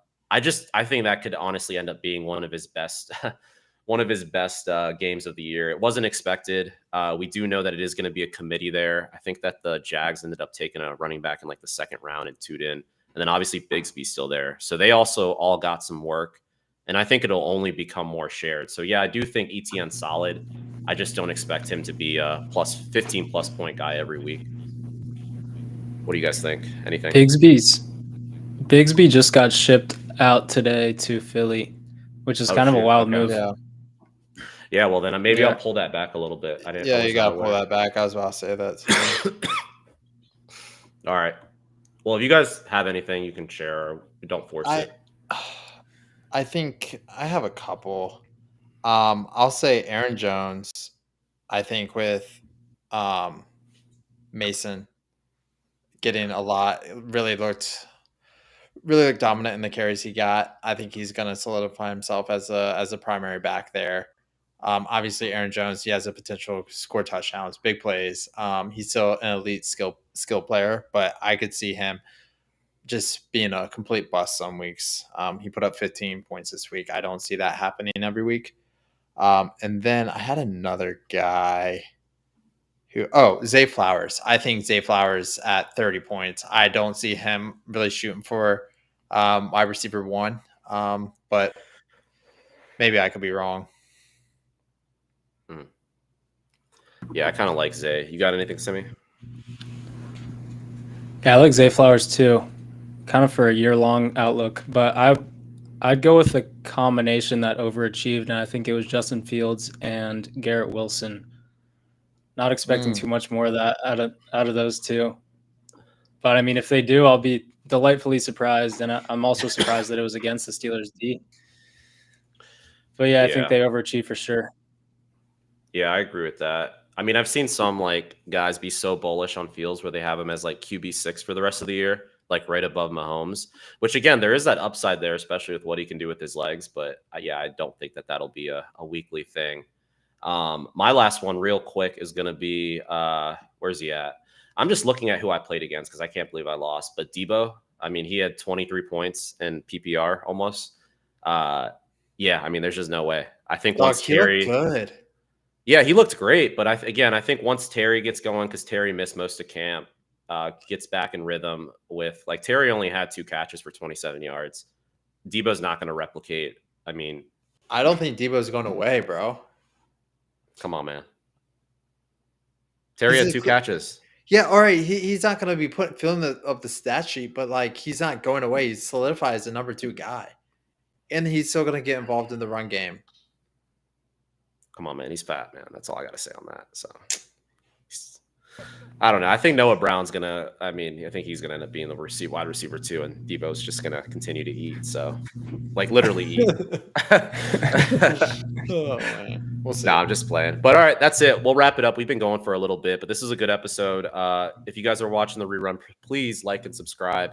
think that could honestly end up being one of his best games of the year. It wasn't expected. We do know that it is going to be a committee there. I think that the Jags ended up taking a running back in like the second round and Tudor, and then obviously Bigsby's still there. So they also all got some work, and I think it'll only become more shared. So yeah, I do think Etienne's solid. I just don't expect him to be a 15 plus point guy every week. What do you guys think? Anything? Bigsby just got shipped out today to Philly, which is kind of a wild move. Yeah. Yeah, well then maybe I'll pull that back a little bit. You gotta pull that back. I was about to say that. All right. Well, if you guys have anything you can share, or don't force it. I think I have a couple. I'll say Aaron Jones. I think with Mason getting a lot, really looked dominant in the carries he got. I think he's going to solidify himself as a primary back there. Obviously, Aaron Jones, he has a potential to score touchdowns, big plays. He's still an elite skill player, but I could see him just being a complete bust some weeks. He put up 15 points this week. I don't see that happening every week. And then I had another guy Zay Flowers. I think Zay Flowers at 30 points. I don't see him really shooting for wide receiver 1, but maybe I could be wrong. Yeah, I kind of like Zay. You got anything, Simi? Yeah, I like Zay Flowers too, kind of for a year-long outlook. But I'd go with the combination that overachieved, and I think it was Justin Fields and Garrett Wilson. Not expecting too much more of that out of those two. But I mean, if they do, I'll be delightfully surprised, and I'm also surprised that it was against the Steelers D. But yeah, I think they overachieved for sure. Yeah, I agree with that. I mean, I've seen some like guys be so bullish on Fields where they have him as like QB6 for the rest of the year, like right above Mahomes, which again, there is that upside there, especially with what he can do with his legs. But yeah, I don't think that that'll be a weekly thing. My last one real quick is going to be, where's he at? I'm just looking at who I played against because I can't believe I lost. But Debo, I mean, he had 23 points in PPR almost. Yeah, I mean, there's just no way. I think once Terry, good. Yeah, he looked great, but I think once Terry gets going, because Terry missed most of camp, gets back in rhythm with like Terry only had 2 catches for 27 yards. Debo's not going to replicate. I mean, I don't think Debo's going away, bro. Come on, man. Terry had 2 catches. Yeah, all right. He's not going to be filling up the stat sheet, but like he's not going away. He's solidified as the number 2 guy, and he's still going to get involved in the run game. Come on, man. He's fat, man. That's all I got to say on that. So I don't know. I think Noah Brown's gonna. I mean, I think he's gonna end up being the wide receiver too, and Debo's just gonna continue to eat. So, like literally eat. Oh, man. We'll see. No, I'm just playing. But all right, that's it. We'll wrap it up. We've been going for a little bit, but this is a good episode. If you guys are watching the rerun, please like and subscribe.